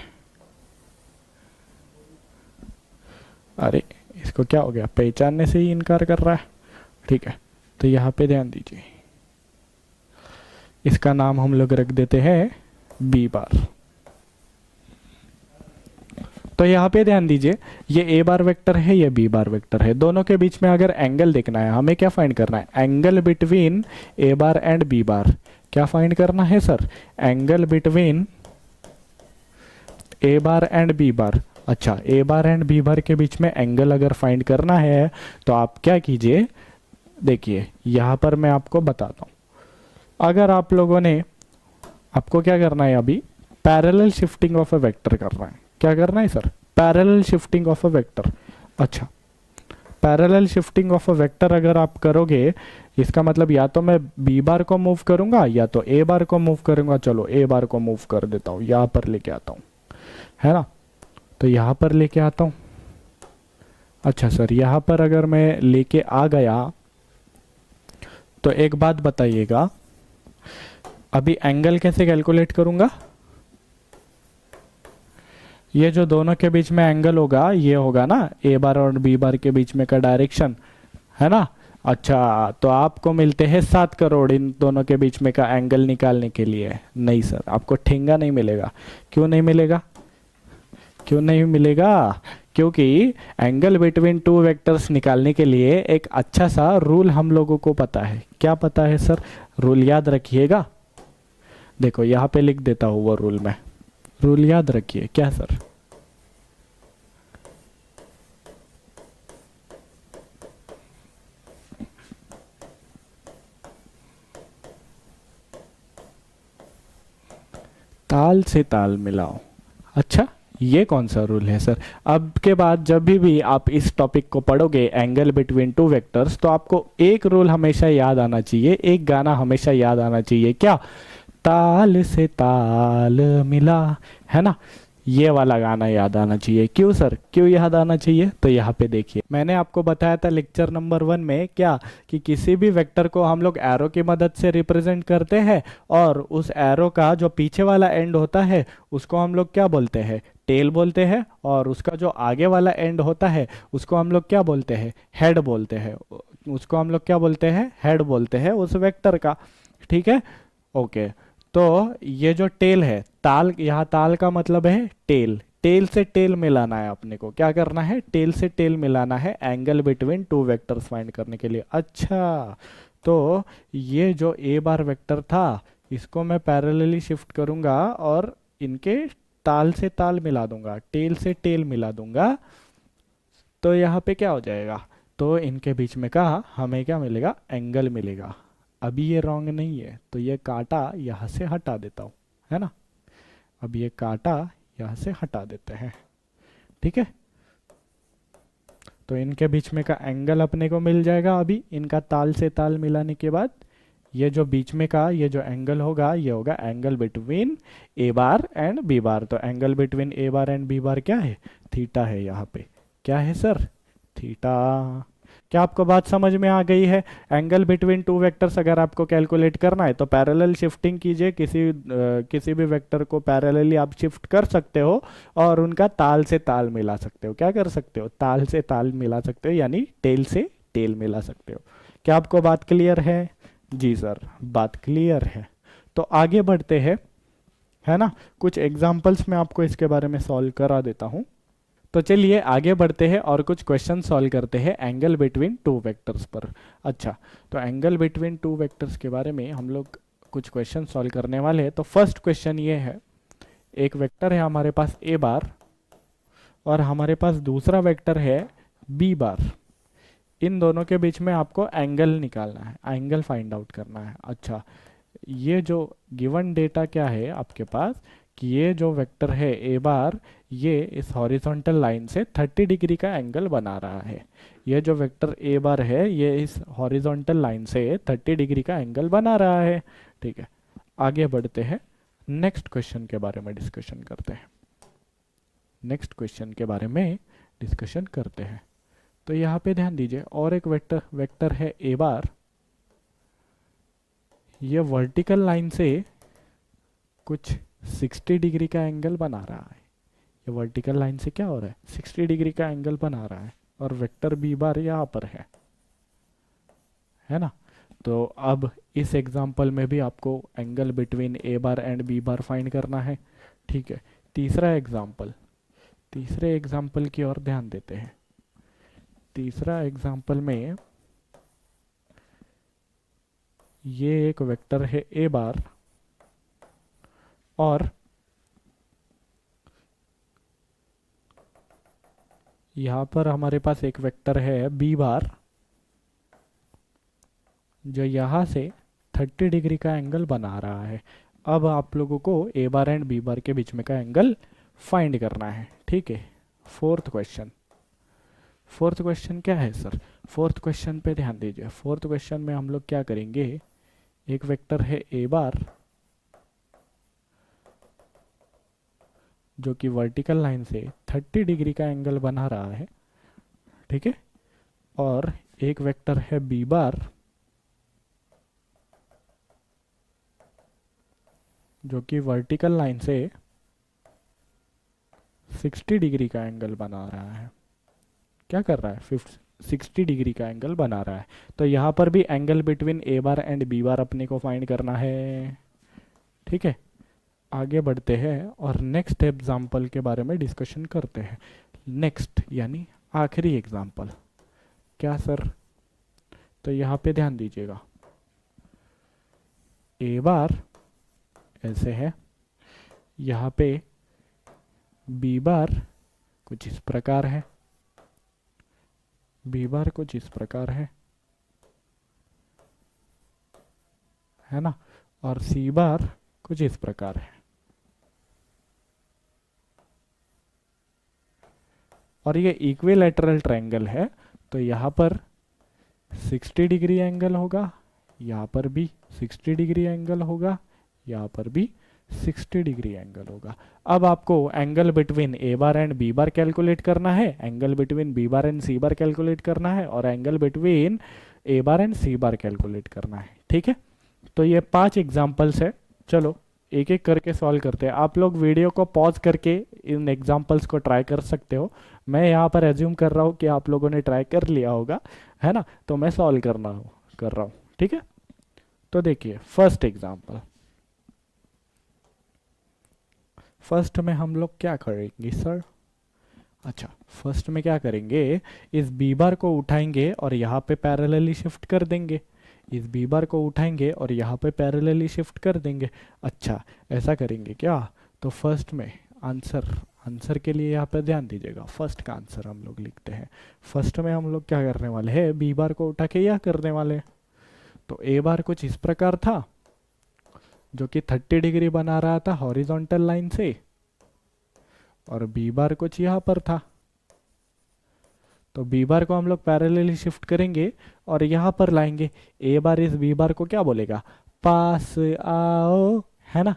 अरे इसको क्या हो गया, पहचानने से ही इनकार कर रहा है, ठीक है। तो यहाँ पे ध्यान दीजिए, इसका नाम हम लोग रख देते हैं बी बार। तो यहाँ पे ध्यान दीजिए, ये ए बार वेक्टर है, ये बी बार वेक्टर है, दोनों के बीच में अगर एंगल देखना है, हमें क्या फाइंड करना है? Angle between A bar and B bar. क्या फाइंड करना है sir? Angle between A bar and B bar. अच्छा, A bar and B bar के बीच में एंगल अगर फाइंड करना है तो आप क्या कीजिए, देखिए यहाँ पर मैं आपको बताता हूँ। अगर आप लोगों ने, आपको क्या करना है अभी? Parallel shifting of a vector करना है। क्या करना है sir? Parallel shifting of a vector. अच्छा, parallel shifting of a vector अगर आप करोगे, इसका मतलब या तो मैं बी बार को मूव करूंगा या तो ए बार को मूव करूंगा। चलो ए बार को मूव कर देता हूँ, यहाँ पर लेके आता हूँ, है ना? तो यहाँ पर लेके आता हूँ। अच्छा सर, यहाँ पर अगर मैं लेके आ गया तो एक बात बताइएगा, अभी एंगल कैसे कैलकुलेट करूंगा? ये जो दोनों के बीच में एंगल होगा, ये होगा ना ए बार और बी बार के बीच में का डायरेक्शन, है ना? अच्छा, तो आपको मिलते हैं 7 करोड़ इन दोनों के बीच में का एंगल निकालने के लिए। नहीं सर, आपको ठेंगा नहीं मिलेगा। क्यों नहीं मिलेगा? क्यों नहीं मिलेगा? क्योंकि एंगल बिटवीन टू वेक्टर्स निकालने के लिए एक अच्छा सा रूल हम लोगों को पता है। क्या पता है सर? रूल याद रखिएगा। देखो यहाँ पे लिख देता हूँ वो रूल में। रूल याद रखिए। क्या सर? ताल से ताल मिलाओ। अच्छा, ये कौन सा रूल है सर? अब के बाद जब भी आप इस टॉपिक को पढ़ोगे, एंगल बिटवीन टू वेक्टर्स, तो आपको एक रूल हमेशा याद आना चाहिए, एक गाना हमेशा याद आना चाहिए। क्या? ताल से ताल मिला, है ना? ये वाला गाना याद आना चाहिए। क्यों सर, क्यों याद आना चाहिए? तो यहाँ पे देखिए, मैंने आपको बताया था लेक्चर नंबर 1 में क्या, कि किसी भी वेक्टर को हम लोग एरो की मदद से रिप्रेजेंट करते हैं, और उस एरो का जो पीछे वाला एंड होता है उसको हम लोग क्या बोलते हैं? टेल बोलते हैं, और उसका जो आगे वाला एंड होता है उसको हम लोग क्या बोलते हैं? हेड बोलते हैं। उसको हम लोग क्या बोलते हैं? हेड बोलते हैं उस वेक्टर का। ठीक है, ओके। तो ये जो टेल है, ताल, यहाँ ताल का मतलब है टेल। टेल से टेल मिलाना है अपने को। क्या करना है? टेल से टेल मिलाना है angle between two vectors find करने के लिए। अच्छा, तो ये जो ए बार वेक्टर था, इसको मैं पैरेलली शिफ्ट करूंगा और इनके ताल से ताल मिला दूंगा, टेल से टेल मिला दूंगा। तो यहाँ पे क्या हो जाएगा? तो इनके बीच में का हमें क्या मिलेगा? एंगल मिलेगा। अभी ये रॉन्ग नहीं है, तो ये कांटा यहाँ से हटा देता हूँ, है ना? अब ये कांटा यहाँ से हटा देते हैं। ठीक है, तो इनके बीच में का एंगल अपने को मिल जाएगा। अभी इनका ताल से ताल मिलाने के बाद ये जो बीच में का ये जो एंगल होगा, ये होगा angle between A bar and B bar. तो angle between A bar and B bar क्या है? थीटा है। यहाँ पे क्या है सर? थीटा। क्या आपको बात समझ में आ गई है? एंगल बिटवीन टू वेक्टर्स अगर आपको कैलकुलेट करना है तो पैरेलल शिफ्टिंग कीजिए, किसी भी वेक्टर को पैरेलली आप शिफ्ट कर सकते हो और उनका ताल से ताल मिला सकते हो। क्या कर सकते हो? ताल से ताल मिला सकते हो, यानी टेल से टेल मिला सकते हो। क्या आपको बात क्लियर है? जी सर, बात क्लियर है। तो आगे बढ़ते हैं, है ना? कुछ एग्जाम्पल्स मैं आपको इसके बारे में सॉल्व करा देता हूँ। तो चलिए आगे बढ़ते हैं और कुछ क्वेश्चन सॉल्व करते हैं एंगल बिटवीन टू वेक्टर्स पर। अच्छा, तो एंगल बिटवीन टू वेक्टर्स के बारे में हम लोग कुछ क्वेश्चन सॉल्व करने वाले हैं। तो फर्स्ट क्वेश्चन ये है, एक वेक्टर है हमारे पास ए बार और हमारे पास दूसरा वेक्टर है बी बार। इन दोनों के बीच में आपको एंगल निकालना है, एंगल फाइंड आउट करना है। अच्छा, ये जो गिवन डेटा क्या है आपके पास, कि ये जो वेक्टर है ए बार, ये इस हॉरिजॉन्टल लाइन से 30 डिग्री का एंगल बना रहा है। ये जो वेक्टर ए बार है, ये इस हॉरिजॉन्टल लाइन से 30 डिग्री का एंगल बना रहा है। ठीक है, आगे बढ़ते हैं, नेक्स्ट क्वेश्चन के बारे में डिस्कशन करते हैं। नेक्स्ट क्वेश्चन के बारे में डिस्कशन करते हैं। तो यहाँ पे ध्यान दीजिए, और एक वेक्टर है ए बार। ये वर्टिकल लाइन से कुछ 60 डिग्री का एंगल बना रहा है। ये वर्टिकल लाइन से क्या हो रहा है? 60 डिग्री का एंगल बना रहा है, और वेक्टर बी बार यहाँ पर है ना? तो अब इस एग्जांपल में भी आपको angle between A bar and B bar find करना है। ठीक है, तीसरे एग्जांपल की ओर ध्यान देते हैं। तीसरा एग्जांपल में ये एक वेक्टर है ए बार और यहाँ पर हमारे पास एक वेक्टर है बी बार जो यहाँ से 30 डिग्री का एंगल बना रहा है। अब आप लोगों को ए बार एंड बी बार के बीच में का एंगल फाइंड करना है। ठीक है, फोर्थ क्वेश्चन क्या है सर? फोर्थ क्वेश्चन पे ध्यान दीजिए। फोर्थ क्वेश्चन में हम लोग क्या करेंगे, एक वेक्टर है ए बार जो कि वर्टिकल लाइन से 30 डिग्री का एंगल बना रहा है। ठीक है, और एक वेक्टर है बी बार जो कि वर्टिकल लाइन से 60 डिग्री का एंगल बना रहा है। क्या कर रहा है? 60 डिग्री का एंगल बना रहा है। तो यहाँ पर भी angle between A bar and B bar अपने को फाइंड करना है। ठीक है, आगे बढ़ते हैं और नेक्स्ट एग्जाम्पल के बारे में डिस्कशन करते हैं। नेक्स्ट यानी आखिरी एग्जाम्पल क्या सर? तो यहाँ पे ध्यान दीजिएगा, ए बार ऐसे है, यहाँ पे बी बार कुछ इस प्रकार है, बी बार कुछ इस प्रकार है ना, और सी बार कुछ इस प्रकार है। और ये इक्विलैटरल ट्रायंगल है, तो यहाँ पर 60 डिग्री एंगल होगा, यहाँ पर भी 60 डिग्री एंगल होगा, यहाँ पर भी 60 डिग्री एंगल होगा। अब आपको angle between A bar and B bar calculate करना है, angle between B bar and C bar calculate करना है, और angle between A bar and C bar calculate करना है। ठीक है, तो ये 5 एग्जाम्पल्स है। चलो एक एक करके सॉल्व करते हैं। आप लोग वीडियो को पॉज करके इन एग्जाम्पल्स को ट्राई कर सकते हो। मैं यहाँ पर एज्यूम कर रहा हूँ कि आप लोगों ने ट्राई कर लिया होगा, है ना, तो मैं सॉल्व कर रहा हूँ। ठीक है, तो देखिए फर्स्ट एग्जाम्पल। फर्स्ट में हम लोग क्या करेंगे सर? अच्छा, फर्स्ट में क्या करेंगे, इस बी बार को उठाएंगे और यहाँ पे पैरेलली शिफ्ट कर देंगे। इस बी बार को उठाएंगे और यहाँ पे पैरेलली शिफ्ट कर देंगे। अच्छा, ऐसा करेंगे क्या? तो फर्स्ट में आंसर के लिए यहाँ पे ध्यान दीजिएगा। फर्स्ट का आंसर हम लोग लिखते हैं। फर्स्ट में हम लोग क्या करने वाले हैं, बी बार को उठा के यह करने वाले हैं। तो ए बार कुछ इस प्रकार था जो कि 30 डिग्री बना रहा था हॉरिजॉन्टल लाइन से, और बी बार कुछ यहाँ पर था। तो बी बार को हम लोग पैरेलली शिफ्ट करेंगे और यहाँ पर लाएंगे। ए बार इस बी बार को क्या बोलेगा, पास आओ, है ना,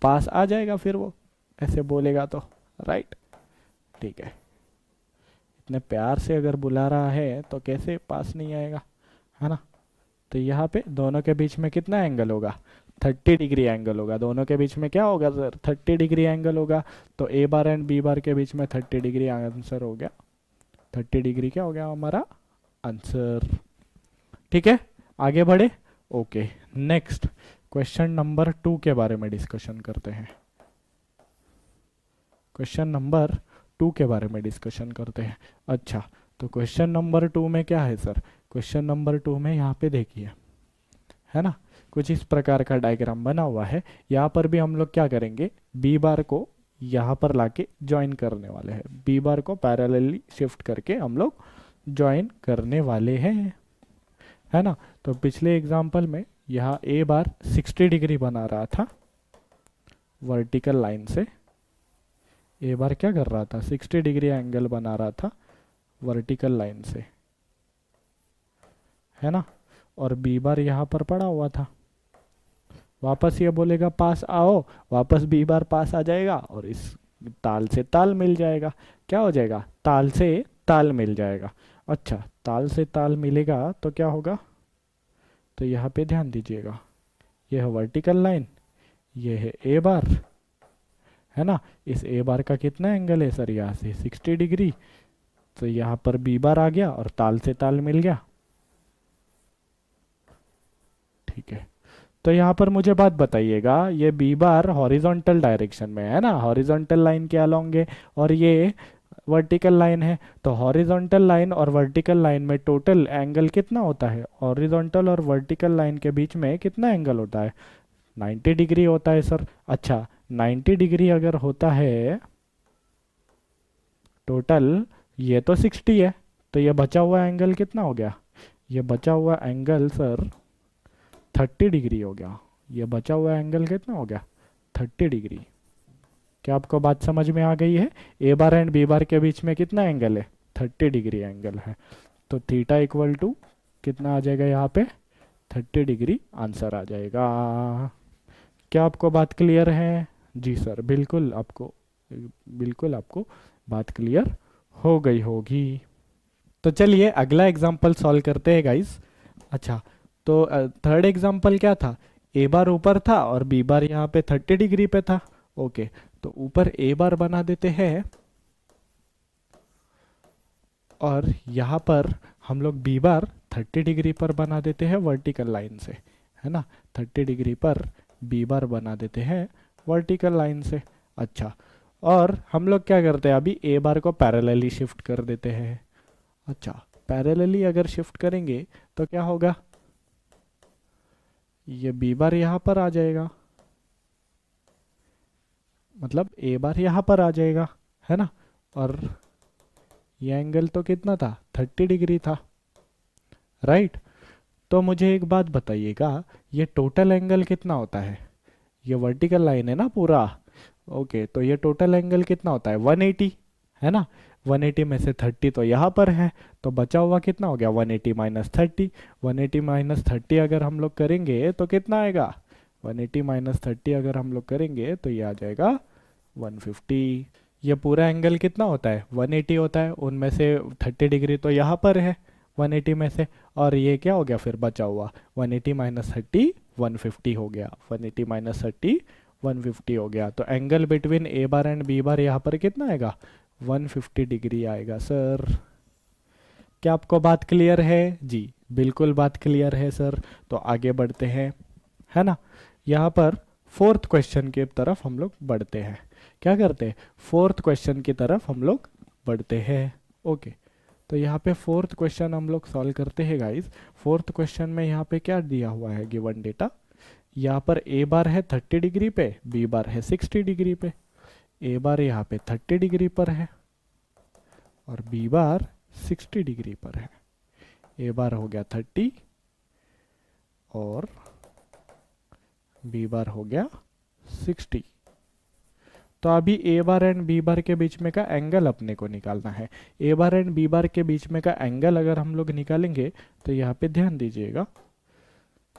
पास आ जाएगा फिर वो ऐसे बोलेगा तो, राइट। ठीक है, इतने प्यार से अगर बुला रहा है तो कैसे पास नहीं आएगा, है ना। तो यहाँ पे दोनों के बीच में कितना एंगल होगा, 30 डिग्री एंगल होगा। दोनों के बीच में क्या होगा सर, 30 डिग्री एंगल होगा। तो ए बार एंड बी बार के बीच में 30 डिग्री आंसर हो गया। 30 डिग्री क्या हो गया हमारा आंसर। ठीक है, आगे बढ़े। ओके, नेक्स्ट क्वेश्चन नंबर 2 के बारे में डिस्कशन करते हैं। क्वेश्चन नंबर 2 के बारे में डिस्कशन करते हैं। अच्छा, तो क्वेश्चन नंबर 2 में क्या है सर? क्वेश्चन नंबर 2 में यहाँ पे देखिए, है ना, कुछ इस प्रकार का डायग्राम बना हुआ है। यहाँ पर भी हम लोग क्या करेंगे, बी बार को यहाँ पर लाके ज्वाइन करने वाले हैं। बी बार को पैरेलली शिफ्ट करके हम लोग ज्वाइन करने वाले हैं, है ना। तो पिछले एग्जांपल में यहाँ ए बार 60 डिग्री बना रहा था वर्टिकल लाइन से। ए बार क्या कर रहा था, 60 डिग्री एंगल बना रहा था वर्टिकल लाइन से, है ना। और बी बार यहाँ पर पड़ा हुआ था। वापस ये बोलेगा पास आओ, वापस बी बार पास आ जाएगा और इस ताल से ताल मिल जाएगा। क्या हो जाएगा, ताल से ताल मिल जाएगा। अच्छा, ताल से ताल मिलेगा तो क्या होगा, तो यहाँ पे ध्यान दीजिएगा, ये है वर्टिकल लाइन, ये है ए बार, है ना। इस ए बार का कितना एंगल है सर, यहाँ से 60 डिग्री। तो यहाँ पर बी बार आ गया और ताल से ताल मिल गया। ठीक है। तो यहाँ पर मुझे बात बताइएगा, ये बी बार हॉरिजॉन्टल डायरेक्शन में है ना, हॉरिजॉन्टल लाइन के अलोंग है, और ये वर्टिकल लाइन है। तो हॉरिजॉन्टल लाइन और वर्टिकल लाइन में टोटल एंगल कितना होता है? हॉरिजॉन्टल और वर्टिकल लाइन के बीच में कितना एंगल होता है? 90 डिग्री होता है सर। अच्छा, 90 डिग्री अगर होता है टोटल, ये तो 60 है, तो ये बचा हुआ एंगल कितना हो गया? ये बचा हुआ एंगल सर 30 डिग्री हो गया। ये बचा हुआ एंगल कितना हो गया? 30 डिग्री। क्या आपको बात समझ में आ गई है? ए बार एंड बी बार के बीच में कितना एंगल है? 30 डिग्री एंगल है। तो थीटा इक्वल टू कितना आ जाएगा यहाँ पे? 30 डिग्री आंसर आ जाएगा। क्या आपको बात क्लियर है? जी सर, बिल्कुल आपको बात क्लियर हो गई होगी। तो चलिए अगला एग्जाम्पल सॉल्व करते हैं गाइस। अच्छा, तो थर्ड एग्जाम्पल क्या था? ए बार ऊपर था और बी बार यहाँ पे 30 डिग्री पे था। ओके, तो ऊपर ए बार बना देते हैं और यहाँ पर हम लोग बी बार 30 डिग्री पर बना देते हैं वर्टिकल लाइन से, है ना। 30 डिग्री पर बी बार बना देते हैं वर्टिकल लाइन से। अच्छा, और हम लोग क्या करते हैं, अभी ए बार को पैरेलली शिफ्ट कर देते हैं। अच्छा, पैरेलली अगर शिफ्ट करेंगे तो क्या होगा? ये बी बार यहाँ पर आ जाएगा, मतलब ए बार यहाँ पर आ जाएगा, है ना। और ये एंगल तो कितना था? 30 डिग्री था, राइट। तो मुझे एक बात बताइएगा, ये टोटल एंगल कितना होता है? ये वर्टिकल लाइन है ना पूरा। ओके, तो ये टोटल एंगल कितना होता है? 180, है ना। 180 में से 30 तो यहाँ पर है, तो बचा हुआ कितना हो गया? 180 माइनस 30। 180 माइनस 30 अगर हम लोग करेंगे तो कितना आएगा? 180 माइनस 30 अगर हम लोग करेंगे तो ये आ जाएगा 150। ये पूरा एंगल कितना होता है? 180 होता है, उनमें से 30 डिग्री तो यहाँ पर है 180 में से, और ये क्या हो गया फिर बचा हुआ? 180 माइनस 30 150 हो गया। 180 माइनस 30 150 हो गया। तो angle between A bar and B bar यहाँ पर कितना आएगा? 150 डिग्री आएगा सर। क्या आपको बात क्लियर है? जी बिल्कुल बात क्लियर है सर। तो आगे बढ़ते हैं, है ना। यहाँ पर फोर्थ क्वेश्चन की तरफ हम लोग बढ़ते हैं। क्या करते हैं? फोर्थ क्वेश्चन की तरफ हम लोग बढ़ते हैं। ओके, तो यहाँ पे फोर्थ क्वेश्चन हम लोग सॉल्व करते हैं गाइस। फोर्थ क्वेश्चन में यहाँ पे क्या दिया हुआ है? गिवन डेटा, यहाँ पर ए बार है 30 डिग्री पे, बी बार है 60 डिग्री पे। ए बार यहाँ पे 30 डिग्री पर है और बी बार 60 डिग्री पर है। ए बार हो गया 30 और बी बार हो गया 60। तो अभी ए बार एंड बी बार के बीच में का एंगल अपने को निकालना है। ए बार एंड बी बार के बीच में का एंगल अगर हम लोग निकालेंगे तो यहाँ पे ध्यान दीजिएगा,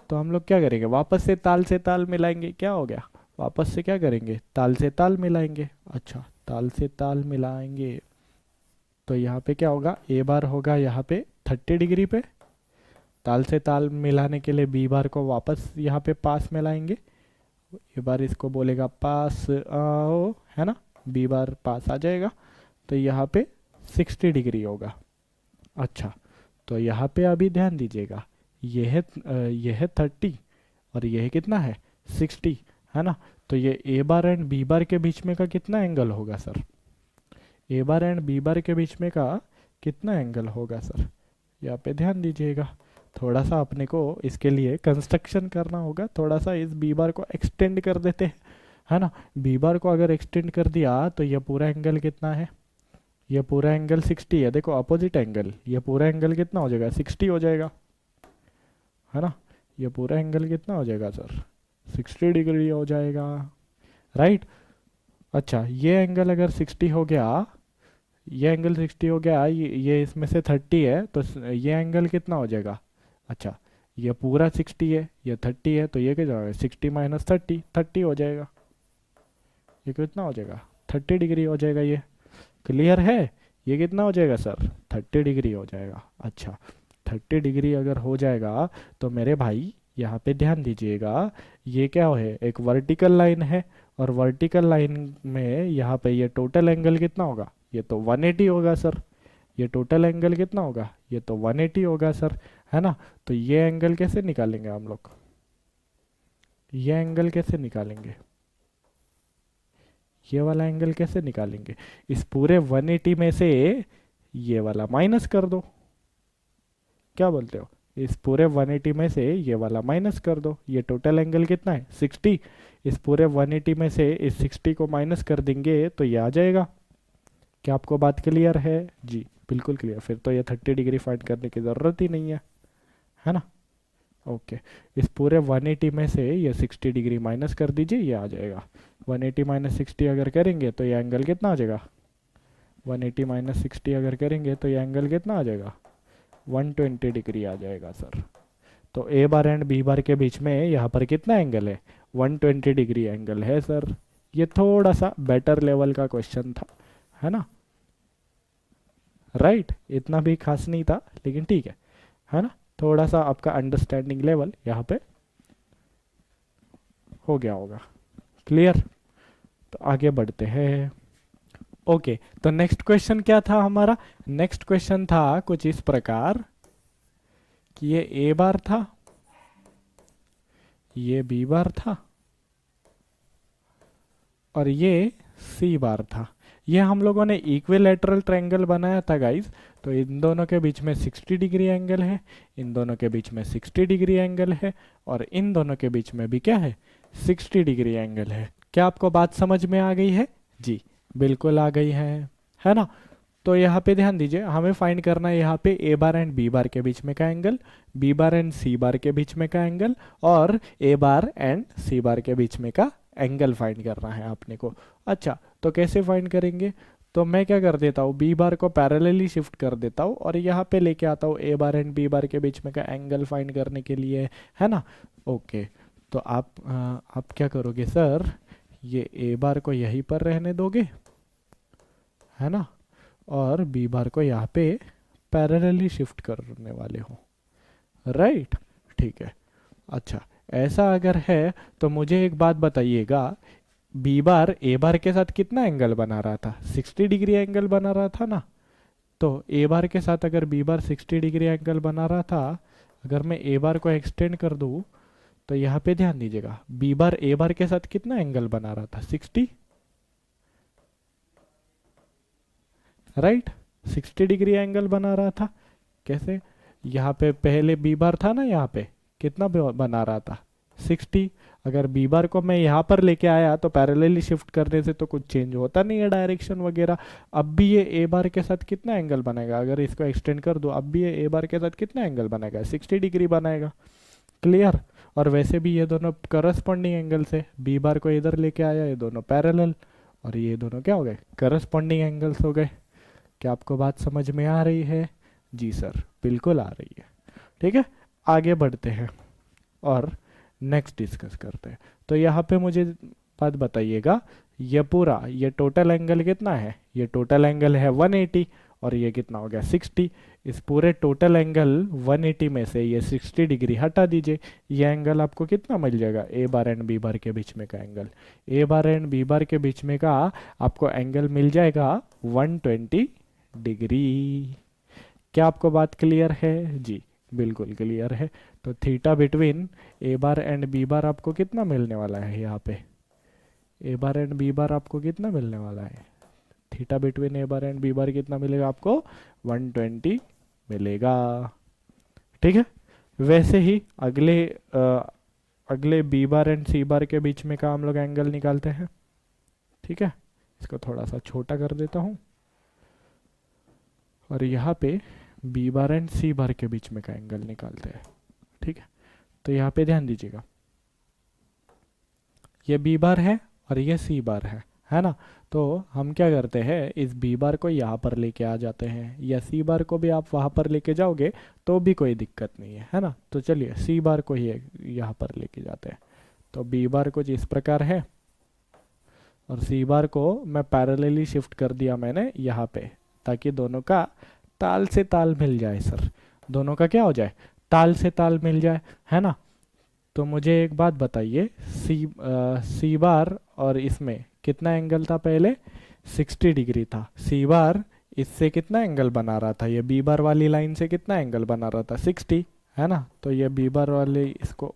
तो हम लोग क्या करेंगे? वापस से ताल मिलाएंगे। क्या हो गया? वापस से क्या करेंगे? ताल से ताल मिलाएंगे। अच्छा, ताल से ताल मिलाएंगे तो यहाँ पे क्या होगा? ए बार होगा यहाँ पे 30 डिग्री पे, ताल से ताल मिलाने के लिए बी बार को वापस यहाँ पे पास में लाएंगे। ए बार इसको बोलेगा पास आओ, है ना। बी बार पास आ जाएगा, तो यहाँ पे 60 डिग्री होगा। अच्छा, तो यहाँ पे अभी ध्यान दीजिएगा, ये है 30 और ये है कितना है? 60, है ना। तो ये ए बार एंड बी बार के बीच में का कितना एंगल होगा sir? A bar and B bar के बीच में का कितना एंगल होगा सर? यहाँ पे ध्यान दीजिएगा। थोड़ा सा अपने को इसके लिए कंस्ट्रक्शन करना होगा, थोड़ा सा इस बी बार को एक्सटेंड कर देते हैं, है ना। बी बार को अगर एक्सटेंड कर दिया तो ये पूरा एंगल कितना है? ये पूरा एंगल 60 है। देखो अपोजिट एंगल, ये पूरा एंगल कितना हो जाएगा? 60 हो जाएगा, है ना। ये पूरा एंगल कितना हो जाएगा सर? 60 डिग्री हो जाएगा, राइट। अच्छा, ये एंगल अगर 60 हो गया, ये एंगल 60 हो गया, ये इसमें से 30 है, तो ये एंगल कितना हो जाएगा? अच्छा, ये पूरा 60 है, ये 30 है, तो ये क्या जाएगा? 60 माइनस 30 30 हो जाएगा। ये कितना हो जाएगा? 30 डिग्री हो जाएगा। ये क्लियर है? ये कितना हो जाएगा सर? 30 डिग्री हो जाएगा। अच्छा, 30 डिग्री अगर हो जाएगा तो मेरे भाई यहाँ पे ध्यान दीजिएगा, ये क्या है? एक वर्टिकल लाइन है, और वर्टिकल लाइन में यहाँ पे ये टोटल एंगल कितना होगा? ये तो 180 होगा सर। ये टोटल एंगल कितना होगा? ये तो 180 होगा सर, है ना। तो ये एंगल कैसे निकालेंगे हम लोग? ये एंगल कैसे निकालेंगे, ये वाला एंगल कैसे निकालेंगे? इस पूरे 180 में से ये वाला माइनस कर दो, क्या बोलते हो? इस पूरे 180 में से ये वाला माइनस कर दो। ये टोटल एंगल कितना है? 60। इस पूरे 180 में से इस 60 को माइनस कर देंगे तो ये आ जाएगा। क्या आपको बात क्लियर है? जी बिल्कुल क्लियर। फिर तो ये 30 डिग्री फाइंड करने की ज़रूरत ही नहीं है ना? ओके। इस पूरे 180 में से ये 60 डिग्री माइनस कर दीजिए, ये आ जाएगा 180 माइनस 60। अगर करेंगे तो ये एंगल कितना आ जाएगा? 180 माइनस 60 अगर करेंगे तो ये एंगल कितना आ जाएगा? 120 डिग्री आ जाएगा सर। तो ए बार एंड बी बार के बीच में यहाँ पर कितना एंगल है? 120 डिग्री एंगल है सर। ये थोड़ा सा बेटर लेवल का क्वेश्चन था, है ना? राइट, इतना भी खास नहीं था लेकिन ठीक है ना? थोड़ा सा आपका अंडरस्टैंडिंग लेवल यहाँ पे हो गया होगा। क्लियर? तो आगे बढ़ते हैं। ओके, तो नेक्स्ट क्वेश्चन क्या था हमारा? नेक्स्ट क्वेश्चन था कुछ इस प्रकार कि ये ए बार था, ये बी बार था और ये सी बार था। ये हम लोगों ने इक्विलैटरल ट्रायंगल बनाया था गाइस। तो इन दोनों के बीच में 60 डिग्री एंगल है, इन दोनों के बीच में 60 डिग्री एंगल है और इन दोनों के बीच में भी क्या है? 60 डिग्री एंगल है। क्या आपको बात समझ में आ गई है? जी बिल्कुल आ गई है ना? तो यहाँ पे ध्यान दीजिए, हमें फाइंड करना है यहाँ पे ए बार एंड बी बार के बीच में का angle, B bar and C बार के बीच में का एंगल और ए बार एंड सी बार के बीच में का एंगल फाइंड करना है आपने को। अच्छा, तो कैसे फाइंड करेंगे? तो मैं क्या कर देता हूँ, बी बार को पैरेलली शिफ्ट कर देता हूँ और यहाँ पे लेके आता हूँ ए बार एंड बी बार के बीच में का एंगल फाइंड करने के लिए, है ना? ओके, तो आप क्या करोगे सर, ये ए बार को यहीं पर रहने दोगे, है ना? और बी बार को यहाँ पे पैरेलली शिफ्ट करने वाले हो, राइट? ठीक है। अच्छा, ऐसा अगर है तो मुझे एक बात बताइएगा, बी बार ए बार के साथ कितना एंगल बना रहा था? 60 डिग्री एंगल बना रहा था ना? तो ए बार के साथ अगर बी बार 60 डिग्री एंगल बना रहा था, अगर मैं ए बार को एक्सटेंड कर दूं तो यहाँ पे ध्यान दीजिएगा, बी बार ए बार के साथ कितना एंगल बना रहा था? 60, राइट? 60 डिग्री एंगल बना रहा था। कैसे? यहाँ पे पहले बी बार था ना, यहाँ पे कितना बना रहा था? 60। अगर बी बार को मैं यहाँ पर लेके आया तो पैरेलली शिफ्ट करने से तो कुछ चेंज होता नहीं है डायरेक्शन वगैरह। अब भी ये ए बार के साथ कितना एंगल बनेगा? अगर इसको एक्सटेंड कर दो, अब भी ये ए बार के साथ कितना एंगल बनाएगा? 60 डिग्री बनाएगा। क्लियर? और वैसे भी ये दोनों करस्पॉन्डिंग एंगल से, बी बार को इधर लेके आया, ये दोनों पैरेलल और ये दोनों क्या हो गए? करस्पॉन्डिंग एंगल्स हो गए। क्या आपको बात समझ में आ रही है? जी सर, बिल्कुल आ रही है। ठीक है, आगे बढ़ते हैं और नेक्स्ट डिस्कस करते हैं। तो यहाँ पे मुझे बात बताइएगा, ये टोटल एंगल कितना है? ये टोटल एंगल है 180 और ये कितना हो गया? 60। इस पूरे टोटल एंगल 180 में से ये 60 डिग्री हटा दीजिए, ये एंगल आपको कितना मिल जाएगा? ए बार एंड बी बार के बीच में का angle, A bar and B bar के बीच में का आपको एंगल मिल जाएगा 120 डिग्री। क्या आपको बात क्लियर है? जी बिल्कुल क्लियर है। तो theta between A bar and B bar आपको कितना मिलने वाला है? यहाँ पे ए बार एंड बी बार आपको कितना मिलने वाला है? Theta between A bar and B bar कितना मिलेगा आपको? 120 मिलेगा। ठीक है, वैसे ही अगले बी बार एंड सी बार के बीच में का हम लोग एंगल निकालते हैं। ठीक है, इसको थोड़ा सा छोटा कर देता हूँ और यहाँ पे बी बार एंड सी बार के बीच में का एंगल निकालते हैं। ठीक है, तो यहाँ पे ध्यान दीजिएगा, ये बी बार है और ये सी बार है ना? तो हम क्या करते हैं, इस बी बार को यहाँ पर लेके आ जाते हैं, या सी बार को भी आप वहाँ पर लेके जाओगे तो भी कोई दिक्कत नहीं है ना? तो चलिए सी बार को ही यहाँ पर लेके जाते हैं। तो बी बार कुछ इस प्रकार है और सी बार को मैं पैरेलली शिफ्ट कर दिया मैंने यहाँ पे, ताकि दोनों का ताल से ताल मिल जाए सर। दोनों का क्या हो जाए? ताल से ताल मिल जाए, है ना? तो मुझे एक बात बताइए, सी बार और इसमें कितना एंगल था? पहले 60 डिग्री था। सी बार इससे कितना एंगल बना रहा था? ये बी बार वाली लाइन से कितना एंगल बना रहा था? 60, है ना? तो ये बी बार वाली इसको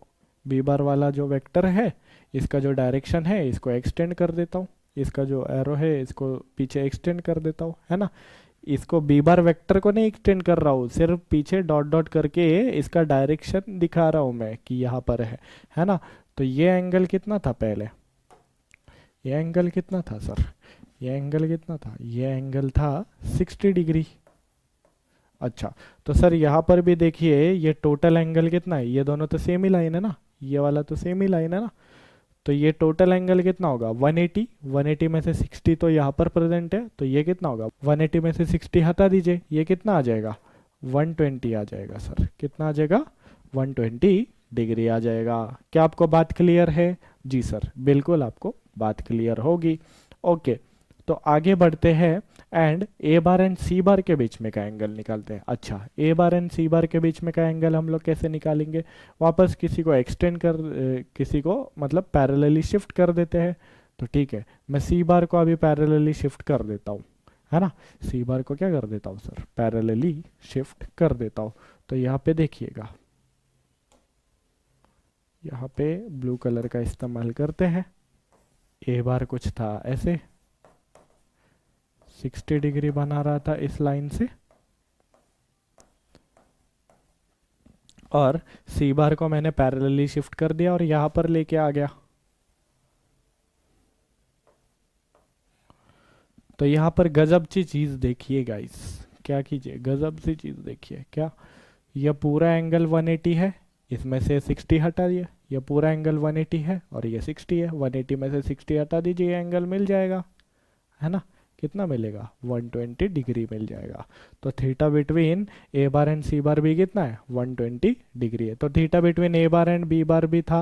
बी बार वाला जो वेक्टर है इसका जो डायरेक्शन है इसको एक्सटेंड कर देता हूँ, इसका जो एरो है इसको पीछे एक्सटेंड कर देता हूँ, है ना। इसको बी बार वेक्टर को नहीं एक्सटेंड कर रहा हूँ, सिर्फ पीछे डॉट डॉट करके इसका डायरेक्शन दिखा रहा हूँ मैं कि यहाँ पर है ना। तो ये एंगल कितना था पहले, ये एंगल कितना था सर, ये एंगल कितना था, ये एंगल था 60 डिग्री। अच्छा तो सर यहाँ पर भी देखिए ये टोटल एंगल कितना है, ये दोनों तो सेम ही लाइन है ना, ये वाला तो सेम ही लाइन है ना। तो ये टोटल एंगल कितना होगा 180, 180 में से 60 तो यहाँ पर प्रेजेंट है, तो ये कितना होगा 180 में से 60 हटा दीजिए, ये कितना आ जाएगा 120 आ जाएगा सर, कितना आ जाएगा 120 डिग्री आ जाएगा। क्या आपको बात क्लियर है? जी सर बिल्कुल आपको बात क्लियर होगी। ओके तो आगे बढ़ते हैं and A bar and C बार के बीच में का एंगल निकालते हैं। अच्छा ए बार एंड सी बार के बीच में का एंगल हम लोग कैसे निकालेंगे, वापस किसी को एक्सटेंड कर किसी को मतलब पैरेलली शिफ्ट कर देते हैं। तो ठीक है मैं सी बार को अभी पैरेलली शिफ्ट कर देता हूँ, है ना। सी बार को क्या कर देता हूँ सर, पैरेलली शिफ्ट कर देता हूँ। तो यहाँ पे देखिएगा, यहाँ पे ब्लू कलर का इस्तेमाल करते हैं। ए बार कुछ था ऐसे 60 डिग्री बना रहा था इस लाइन से, और सी बार को मैंने पैरेलली शिफ्ट कर दिया और यहां पर लेके आ गया। तो यहां पर गजब सी चीज देखिए गाइस, क्या कीजिए गजब सी चीज देखिए, क्या यह पूरा एंगल 180 है, इसमें से 60 हटा दिया, यह पूरा एंगल 180 है और ये 60 है, 180 में से 60 हटा दीजिए, एंगल मिल जाएगा, है ना। कितना मिलेगा 120 डिग्री मिल जाएगा। तो theta between A bar and C bar भी कितना है 120 डिग्री है। तो theta between A bar and B bar भी था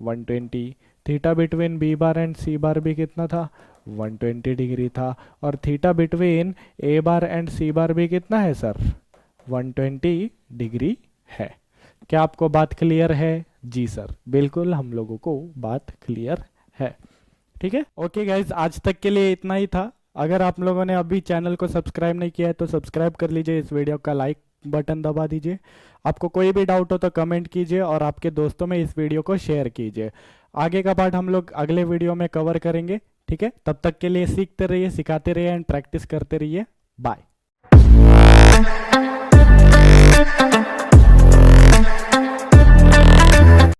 120, theta between B bar and C bar भी कितना था 120 डिग्री था, और theta between A bar and C bar भी कितना है सर 120 डिग्री है। क्या आपको बात क्लियर है? जी सर बिल्कुल हम लोगों को बात क्लियर है। ठीक है ओके गाइज आज तक के लिए इतना ही था। अगर आप लोगों ने अभी चैनल को सब्सक्राइब नहीं किया है तो सब्सक्राइब कर लीजिए, इस वीडियो का लाइक बटन दबा दीजिए। आपको कोई भी डाउट हो तो कमेंट कीजिए और आपके दोस्तों में इस वीडियो को शेयर कीजिए। आगे का पार्ट हम लोग अगले वीडियो में कवर करेंगे। ठीक है तब तक के लिए सीखते रहिए, सिखाते रहिए एंड प्रैक्टिस करते रहिए। बाय।